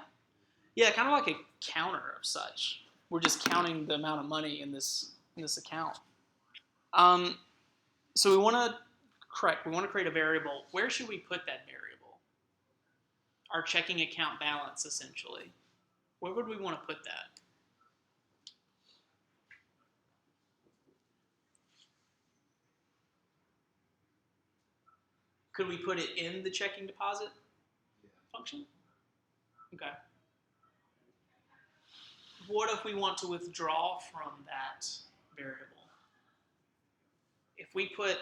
Yeah, kind of like a counter of such. We're just counting the amount of money in this account. So we want to create a variable. Where should we put that variable? Our checking account balance, essentially. Where would we want to put that? Could we put it in the checking deposit function? Okay. What if we want to withdraw from that variable? If we put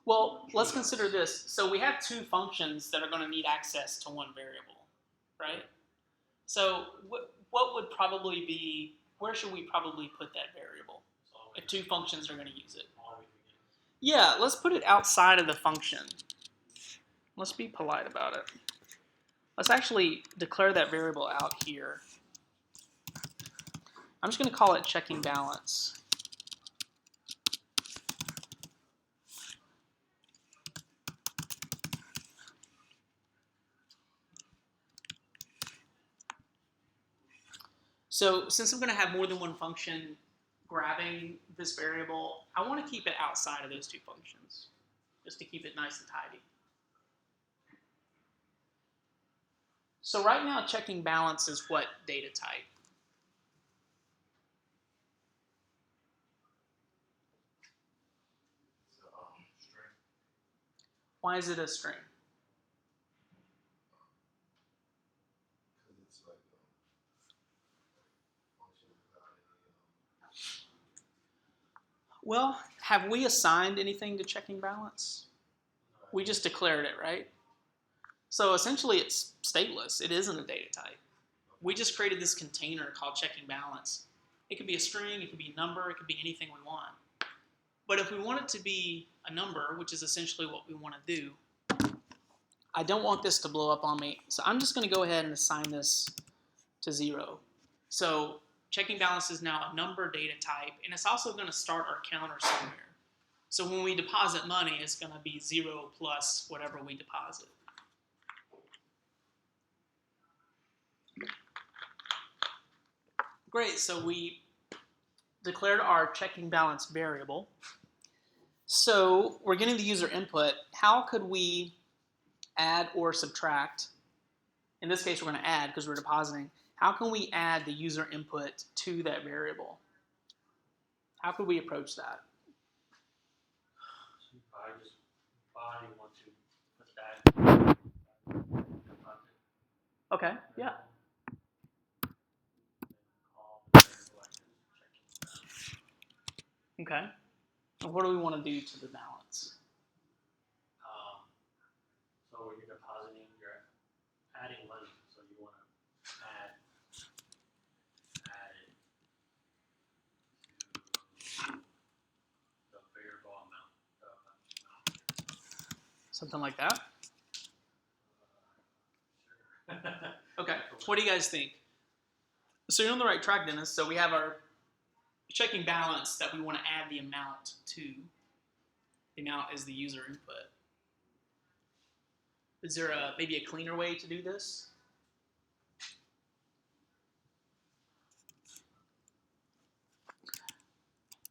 well, let's consider this. So we have two functions that are going to need access to one variable, right? So what would probably be, where should we probably put that variable if two functions are going to use it? Yeah, let's put it outside of the function. Let's be polite about it. Let's actually declare that variable out here. I'm just going to call it checking balance. So since I'm going to have more than one function grabbing this variable, I want to keep it outside of those two functions, just to keep it nice and tidy. So right now, checking balance is what data type? String. Why is it a string? Because it's like function without any. Well, have we assigned anything to checking balance? We just declared it, right? So essentially it's stateless. It isn't a data type. We just created this container called checking balance. It could be a string, it could be a number, it could be anything we want. But if we want it to be a number, which is essentially what we want to do, I don't want this to blow up on me. So I'm just going to go ahead and assign this to 0. So checking balance is now a number data type, and it's also going to start our counter somewhere. So when we deposit money, it's going to be 0 plus whatever we deposit. Great, so we declared our checking balance variable. So we're getting the user input. How could we add or subtract? In this case, we're going to add because we're depositing. How can we add the user input to that variable? How could we approach that? So you probably just want to put that deposit. Okay, yeah. Call the variable checking balance. Okay. And what do we want to do to the balance? So when you're depositing, you're adding money. So you want to add it to the variable amount. Something like that? Sure. Okay. What do you guys think? So you're on the right track, Dennis. So we have our checking balance that we want to add the amount to. The amount is the user input. Is there maybe a cleaner way to do this?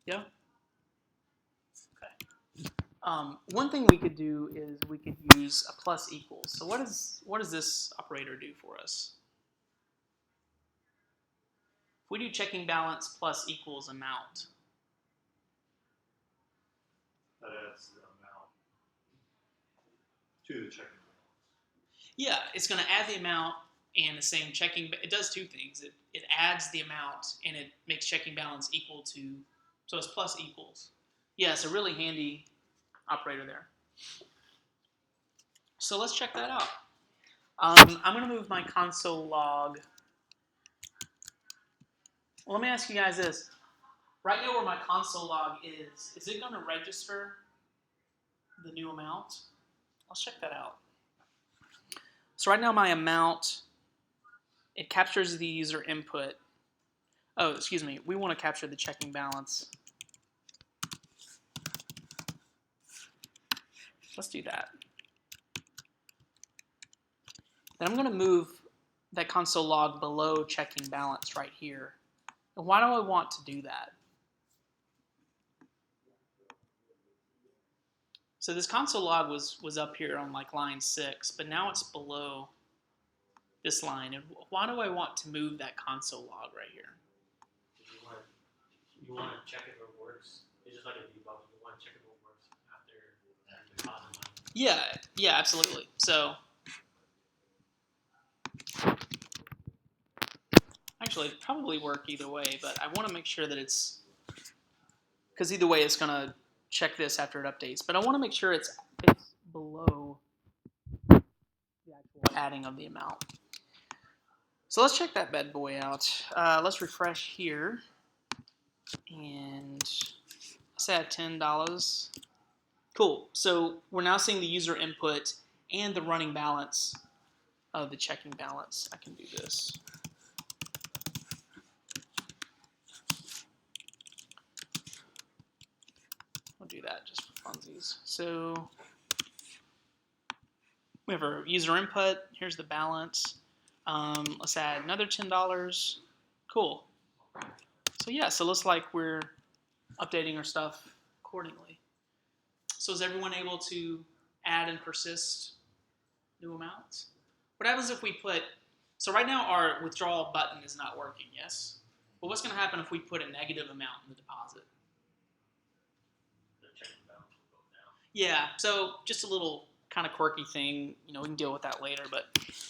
Yeah? Okay. One thing we could do is we could use a plus equals. So what does this operator do for us? If we do checking balance plus equals amount. That adds the amount to the checking balance. Yeah, it's going to add the amount and the same checking. It does two things. It adds the amount and it makes checking balance equal to, so it's plus equals. Yeah, it's a really handy operator there. So let's check that out. I'm going to move my console log. Well, let me ask you guys this. Right now where my console log is it going to register the new amount? Let's check that out. So right now my amount, it captures the user input. Oh, excuse me. We want to capture the checking balance. Let's do that. Then I'm going to move that console log below checking balance right here. And why do I want to do that? So this console log was up here on like line 6, but now it's below this line. And why do I want to move that console log right here? You want to check if it works. It's just like a debug. You want to check if it works after you deposit money. Yeah, absolutely. So actually, it'd probably work either way, but I want to make sure that it's, because either way it's going to check this after it updates, but I want to make sure it's below the actual adding of the amount. So let's check that bad boy out. Let's refresh here, and let's add $10. Cool. So we're now seeing the user input and the running balance of the checking balance. I can do this. I'll do that just for funsies. So we have our user input. Here's the balance. Let's add another $10. Cool. So yeah, so it looks like we're updating our stuff accordingly. So is everyone able to add and persist new amounts? What happens if we put, so right now our withdrawal button is not working, yes? But what's going to happen if we put a negative amount in the deposit? The checking balance will go down. Yeah, so just a little kind of quirky thing. You know, we can deal with that later. But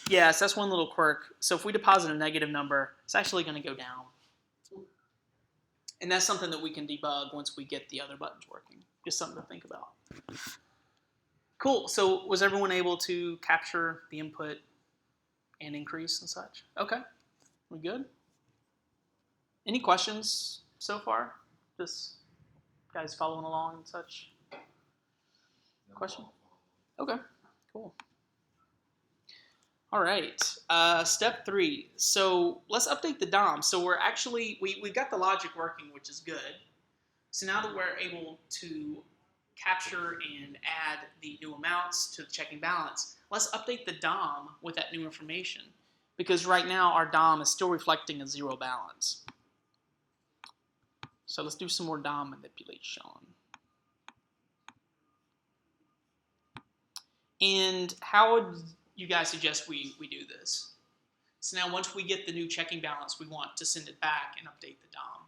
yeah, so that's one little quirk. So if we deposit a negative number, it's actually going to go down. And that's something that we can debug once we get the other buttons working. Just something to think about. Cool. So was everyone able to capture the input and increase and such? Okay. We good? Any questions so far? Just guys following along and such? Question? Okay, cool. All right, step 3. So let's update the DOM. So we're actually, we've got the logic working, which is good. So now that we're able to capture and add the new amounts to the checking balance, let's update the DOM with that new information. Because right now our DOM is still reflecting a zero balance. So let's do some more DOM manipulation. And how would you guys suggest we do this? So now once we get the new checking balance, we want to send it back and update the DOM.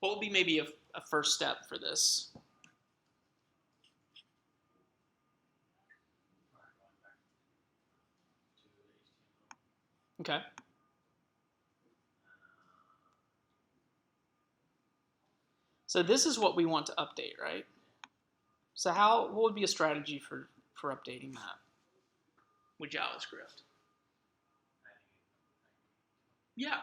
What would be maybe a first step for this? Okay. So this is what we want to update, right? So what would be a strategy for updating that with JavaScript? Yeah.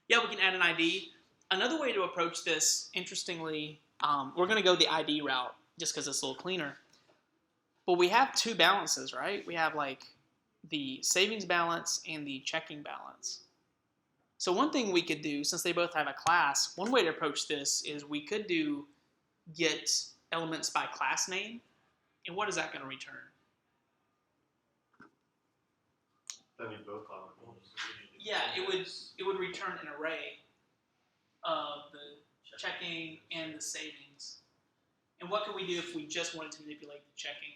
Yeah, we can add an ID. Another way to approach this, interestingly, we're going to go the ID route just because it's a little cleaner. But we have two balances, right? We have like the savings balance and the checking balance. So one thing we could do, since they both have a class, one way to approach this is we could do get elements by class name. And what is that going to return? Then you both have it. Yeah, it would return an array of the checking and the savings. And what could we do if we just wanted to manipulate the checking?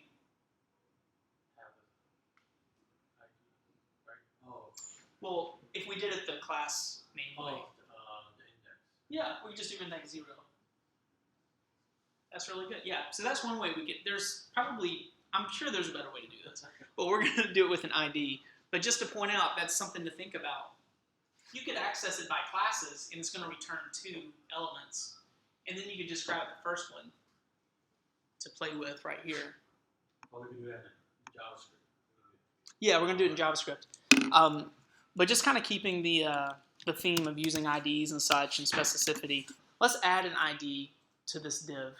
Well, if we did it the class name way. The index. Yeah, we could just do index 0. That's really good. Yeah, so that's one way we get. There's probably, I'm sure there's a better way to do this, but we're going to do it with an ID. But just to point out, that's something to think about. You could access it by classes, and it's going to return 2 elements. And then you could just grab the first one to play with right here. Well, we can do that in JavaScript. Yeah, we're going to do it in JavaScript. But just kind of keeping the theme of using IDs and such and specificity, let's add an ID to this div.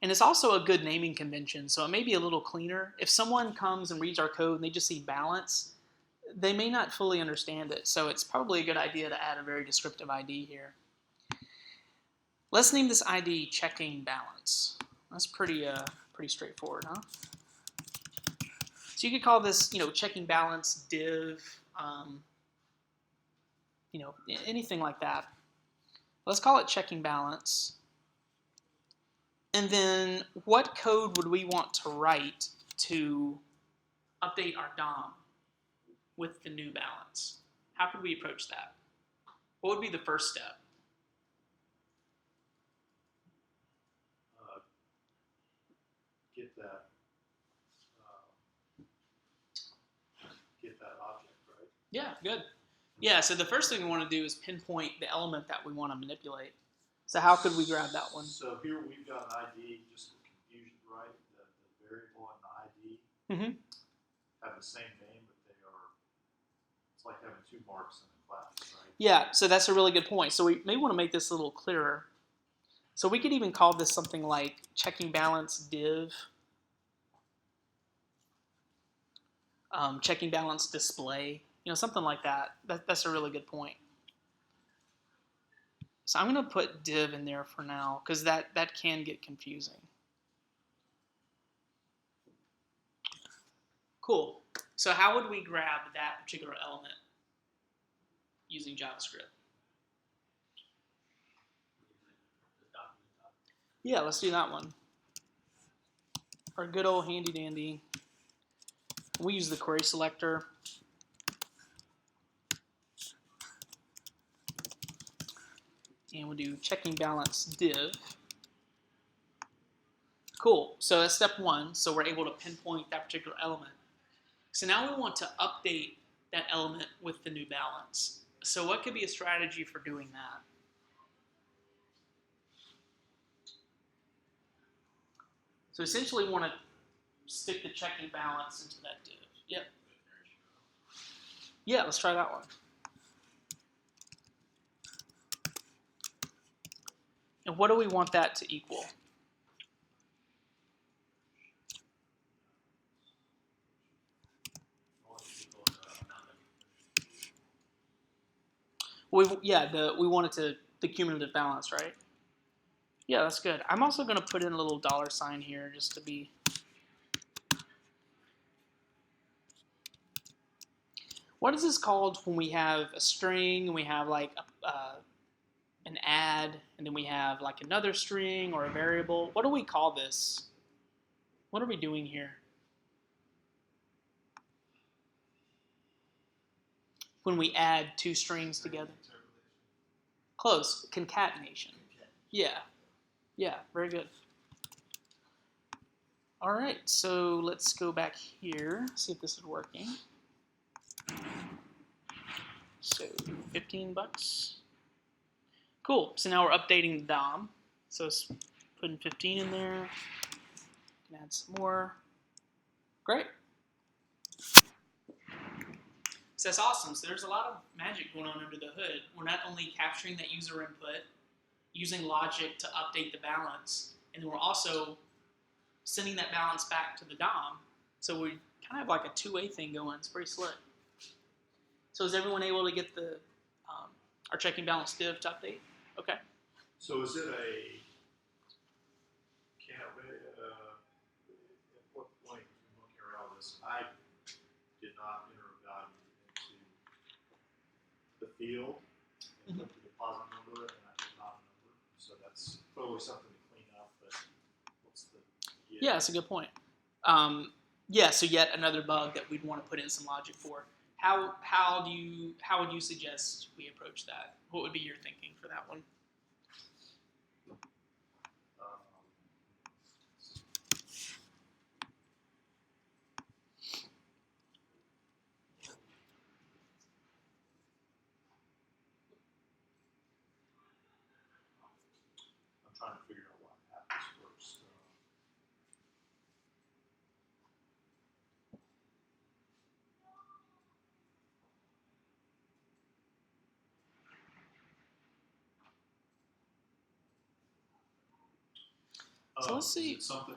And it's also a good naming convention, so it may be a little cleaner. If someone comes and reads our code and they just see balance, they may not fully understand it. So it's probably a good idea to add a very descriptive ID here. Let's name this ID checking balance. That's pretty straightforward, huh? So you could call this, checking balance div, anything like that. Let's call it checking balance. And then what code would we want to write to update our DOM with the new balance? How could we approach that? What would be the first step? Get that object, right? Yeah, good. Yeah, so the first thing we want to do is pinpoint the element that we want to manipulate. So how could we grab that one? So here we've got an ID, just for confusion, right? The variable and the ID have the same name, but it's like having 2 marks in a class, right? Yeah, so that's a really good point. So we may want to make this a little clearer. So we could even call this something like checking balance div, checking balance display, something like that. That's a really good point. So I'm going to put div in there for now because that can get confusing. Cool. So how would we grab that particular element using JavaScript? Yeah, let's do that one. Our good old handy dandy. We use the query selector. And we'll do checking balance div. Cool. So that's step 1. So we're able to pinpoint that particular element. So now we want to update that element with the new balance. So what could be a strategy for doing that? So essentially we want to stick the checking balance into that div. Yep. Yeah, let's try that one. And what do we want that to equal? We want it to the cumulative balance, right? Yeah, that's good. I'm also going to put in a little $sign here just to be. What is this called when we have a string and we have like an add and then we have like another string or a variable? What do we call this? What are we doing here? When we add two strings together. Close. Concatenation. Yeah. Yeah, very good. All right, so let's go back here, see if this is working. So $15. Cool. So now we're updating the DOM. So it's putting 15 in there. Can add some more. Great. So that's awesome. So there's a lot of magic going on under the hood. We're not only capturing that user input, using logic to update the balance, and then we're also sending that balance back to the DOM. So we kind of have like a two-way thing going. It's pretty slick. So is everyone able to get the our checking balance div to update? Okay. So is it a, at what point when looking around this, I did not enter a value into the field and put the deposit number, and I did not number. So that's totally something to clean up, but what's the Yeah, that's a good point. Yeah, so yet another bug that we'd want to put in some logic for. How would you suggest we approach that? What would be your thinking for that one? I'm trying to figure out what happens first. So let's see. Is it something,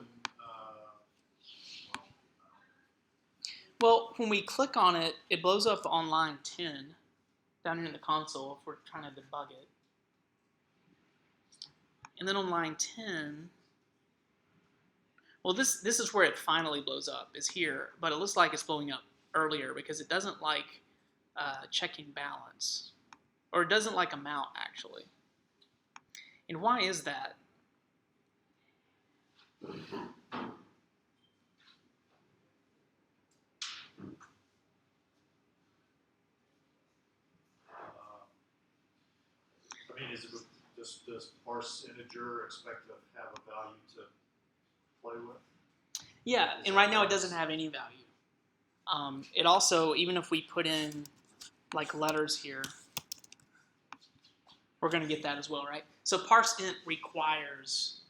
Well, when we click on it, it blows up on line 10 down here in the console if we're trying to debug it. And then on line 10, well, this is where it finally blows up, is here, but it looks like it's blowing up earlier because it doesn't like checking balance, or it doesn't like amount, actually. And why is that? I mean, is it just does parse integer expect to have a value to play with? Yeah, and right now it doesn't have any value. It also, even if we put in like letters here, we're going to get that as well, right? So parse int requires,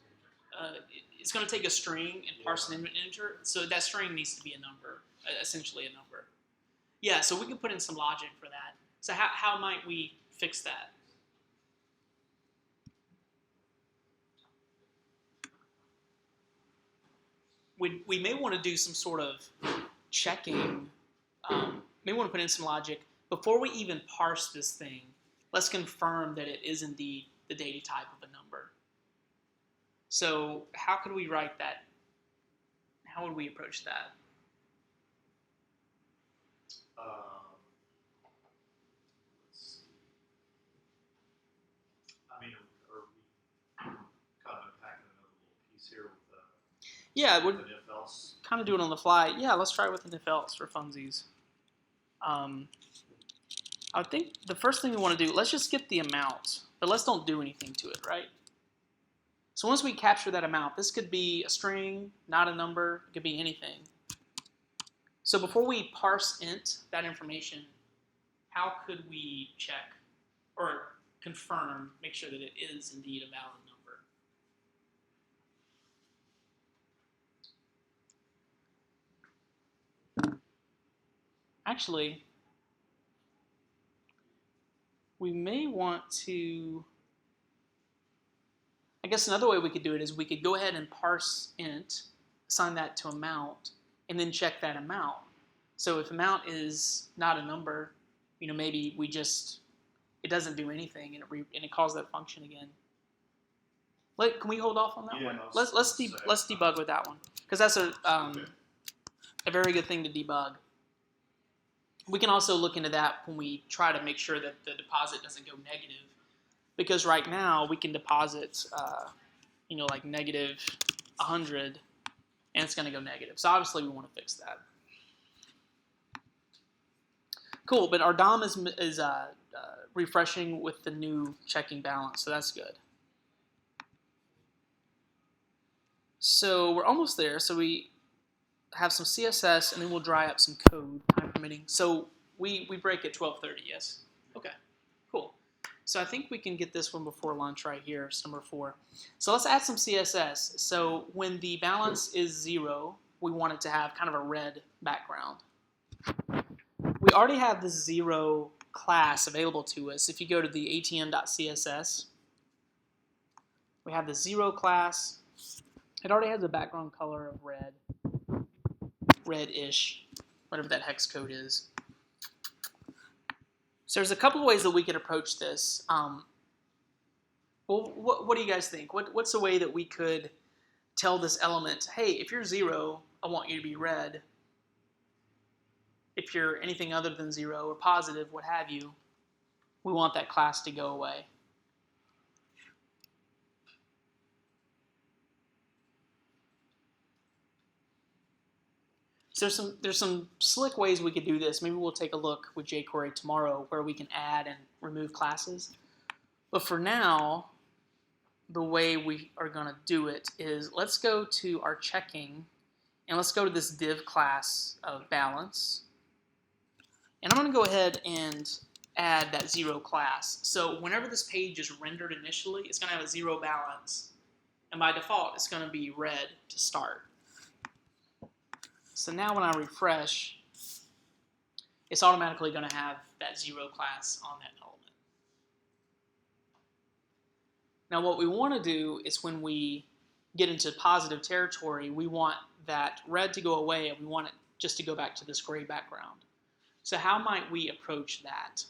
it's going to take a string and parse an integer, so that string needs to be a number, essentially a number. Yeah, so we can put in some logic for that. So how might we fix that? We may want to do some sort of checking, may want to put in some logic. Before we even parse this thing, let's confirm that it is indeed the data type of a number. So how could we write that? How would we approach that? Let's see. I mean, are we kind of unpacking another little piece here with Yeah, we're an if else? kind of doing it on the fly. Yeah, let's try it with an if else for funsies. I think the first thing we want to do, let's just get the amount, but let's don't do anything to it, right? So once we capture that amount, this could be a string, not a number, it could be anything. So before we parse int that information, how could we check or confirm, make sure that it is indeed a valid number? Actually, we may want to, I guess another way we could do it is we could go ahead and parse int, assign that to amount, and then check that amount. So if amount is not a number, you know, maybe we just, it doesn't do anything and it calls that function again. Can we hold off on that Yeah, one? I was Let's gonna say, let's debug with that one, because that's Okay. a very good thing to debug. We can also look into that when we try to make sure that the deposit doesn't go negative, because right now we can deposit, like negative 100, and it's going to go negative. So obviously we want to fix that. Cool, but our DOM is refreshing with the new checking balance, so that's good. So we're almost there. So we have some CSS, and then we'll dry up some code, time permitting. So we break at 12:30, yes? Okay, cool. So I think we can get this one before lunch right here, it's number 4. So let's add some CSS. So when the balance is 0, we want it to have kind of a red background. We already have this 0 class available to us. If you go to the atm.css, we have the 0 class. It already has a background color of red, red-ish, whatever that hex code is. So there's a couple of ways that we could approach this. Well, what do you guys think? What's a way that we could tell this element, hey, if you're 0, I want you to be red. If you're anything other than 0 or positive, what have you, we want that class to go away. So there's some slick ways we could do this. Maybe we'll take a look with jQuery tomorrow where we can add and remove classes. But for now, the way we are going to do it is let's go to our checking, and let's go to this div class of balance. And I'm going to go ahead and add that 0 class. So whenever this page is rendered initially, it's going to have a 0 balance. And by default, it's going to be red to start. So now when I refresh, it's automatically going to have that 0 class on that element. Now what we want to do is when we get into positive territory, we want that red to go away, and we want it just to go back to this gray background. So how might we approach that?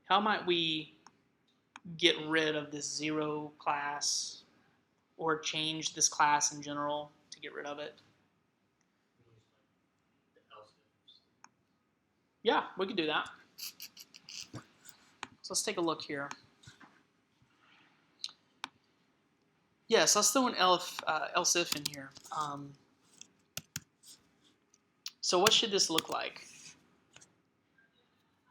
How might we get rid of this 0 class, or change this class in general to get rid of it? Yeah, we could do that. So let's take a look here. Yes, let's throw an else if in here. So what should this look like?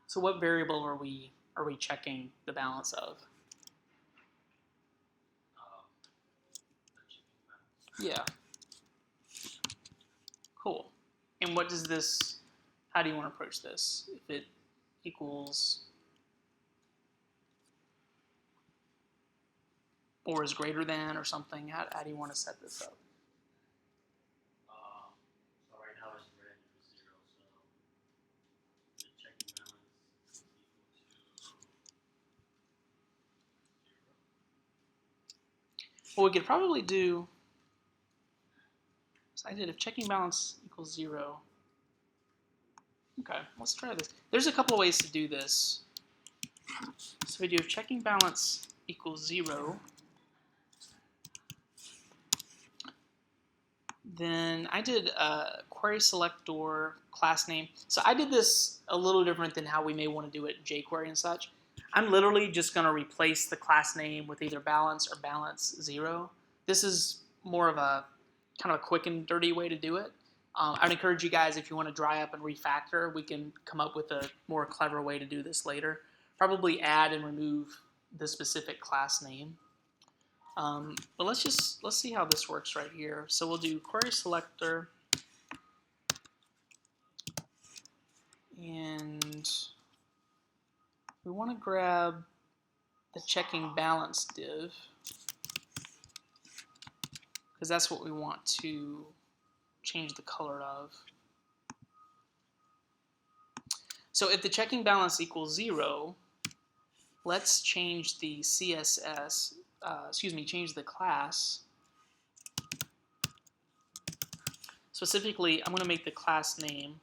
So what variable are we checking the balance of? Yeah. Cool. And what does this, how do you want to approach this? If it equals or is greater than or something, how do you want to set this up? So right now it's red and 0, so the checking balance is equal to 0. Well, we could probably do, so I did if checking balance equals 0. Okay, let's try this. There's a couple of ways to do this. So we do if checking balance equals 0, then I did query selector class name. So I did this a little different than how we may want to do it in jQuery and such. I'm literally just going to replace the class name with either balance or balance 0. This is more of a kind of a quick and dirty way to do it. I'd encourage you guys, if you want to dry up and refactor, we can come up with a more clever way to do this later. Probably add and remove the specific class name. But let's see how this works right here. So we'll do query selector, and we want to grab the checking balance div, because that's what we want to change the color of. So if the checking balance equals 0, let's change the CSS, change the class. Specifically, I'm going to make the class name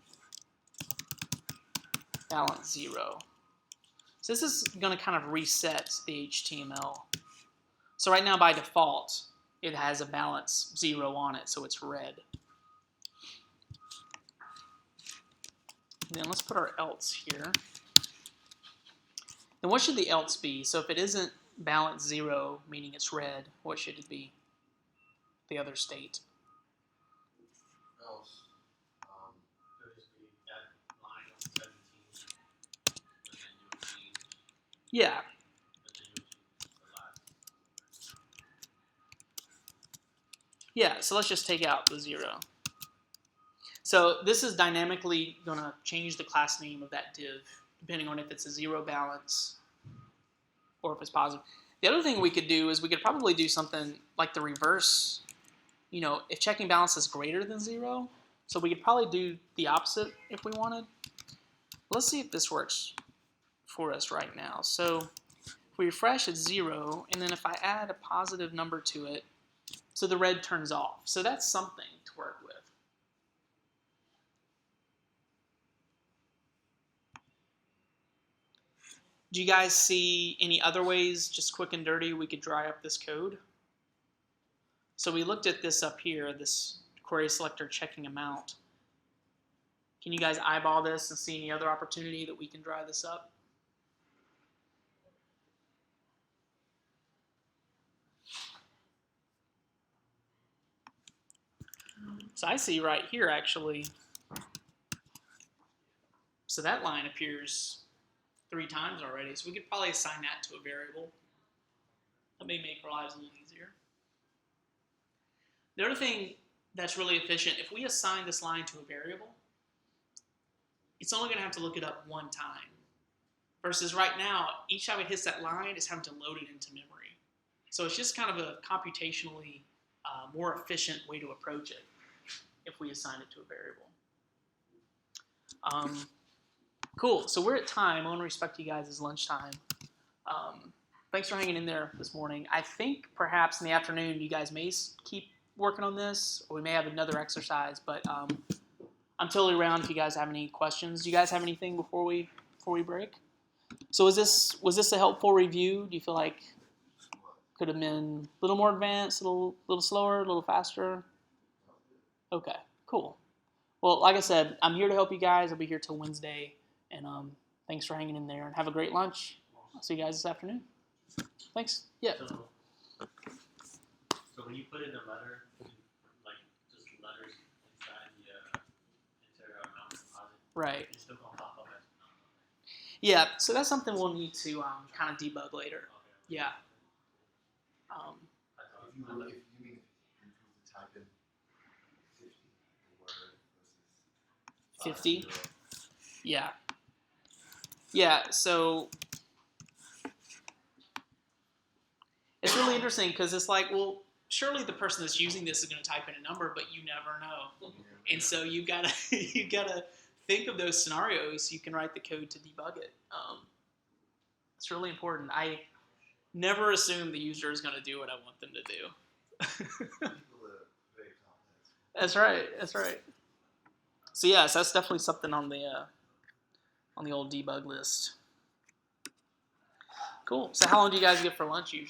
balance 0. So this is going to kind of reset the HTML. So right now by default, it has a balance 0 on it, so it's red. And then let's put our else here. Then what should the else be? So if it isn't balance 0, meaning it's red, what should it be? The other state. Else, It would just be that line on 17, but then you would change, Yeah. but then you would change the last. Yeah, so let's just take out the 0. So this is dynamically going to change the class name of that div, depending on if it's a 0 balance or if it's positive. The other thing we could do is we could probably do something like the reverse. You know, if checking balance is greater than 0, so we could probably do the opposite if we wanted. Let's see if this works for us right now. So if we refresh at 0, and then if I add a positive number to it, so the red turns off. So that's something to work with. Do you guys see any other ways, just quick and dirty, we could dry up this code? So we looked at this up here, this query selector checking amount. Can you guys eyeball this and see any other opportunity that we can dry this up? So I see right here actually, so that line appears 3 times already, so we could probably assign that to a variable. That may make our lives a little easier. The other thing that's really efficient, if we assign this line to a variable, it's only going to have to look it up 1 time. Versus right now, each time it hits that line, it's having to load it into memory. So it's just kind of a computationally more efficient way to approach it if we assign it to a variable. Cool, so we're at time. I want to respect you guys' lunchtime. Thanks for hanging in there this morning. I think perhaps in the afternoon you guys may keep working on this, or we may have another exercise, but I'm totally around if you guys have any questions. Do you guys have anything before we break? So was this a helpful review? Do you feel like could have been a little more advanced, a little slower, a little faster? Okay, cool. Well, like I said, I'm here to help you guys. I'll be here till Wednesday, and thanks for hanging in there, and have a great lunch. I'll see you guys this afternoon. Thanks. Yeah. So when you put in a letter, like just letters inside the enter amount deposit, Right. it's still gonna pop up as a number. Yeah. So that's something we'll need to kind of debug later. Okay. Yeah. I thought if you mean if you improve the type in 50 the word versus 50? 0. Yeah. Yeah. So it's really interesting because it's like, well, surely the person that's using this is going to type in a number, but you never know. And so you gotta think of those scenarios. So you can write the code to debug it. It's really important. I never assume the user is going to do what I want them to do. People are very complex. That's right. That's right. So yes, that's definitely something on the old debug list. Cool. So how long do you guys get for lunch usually?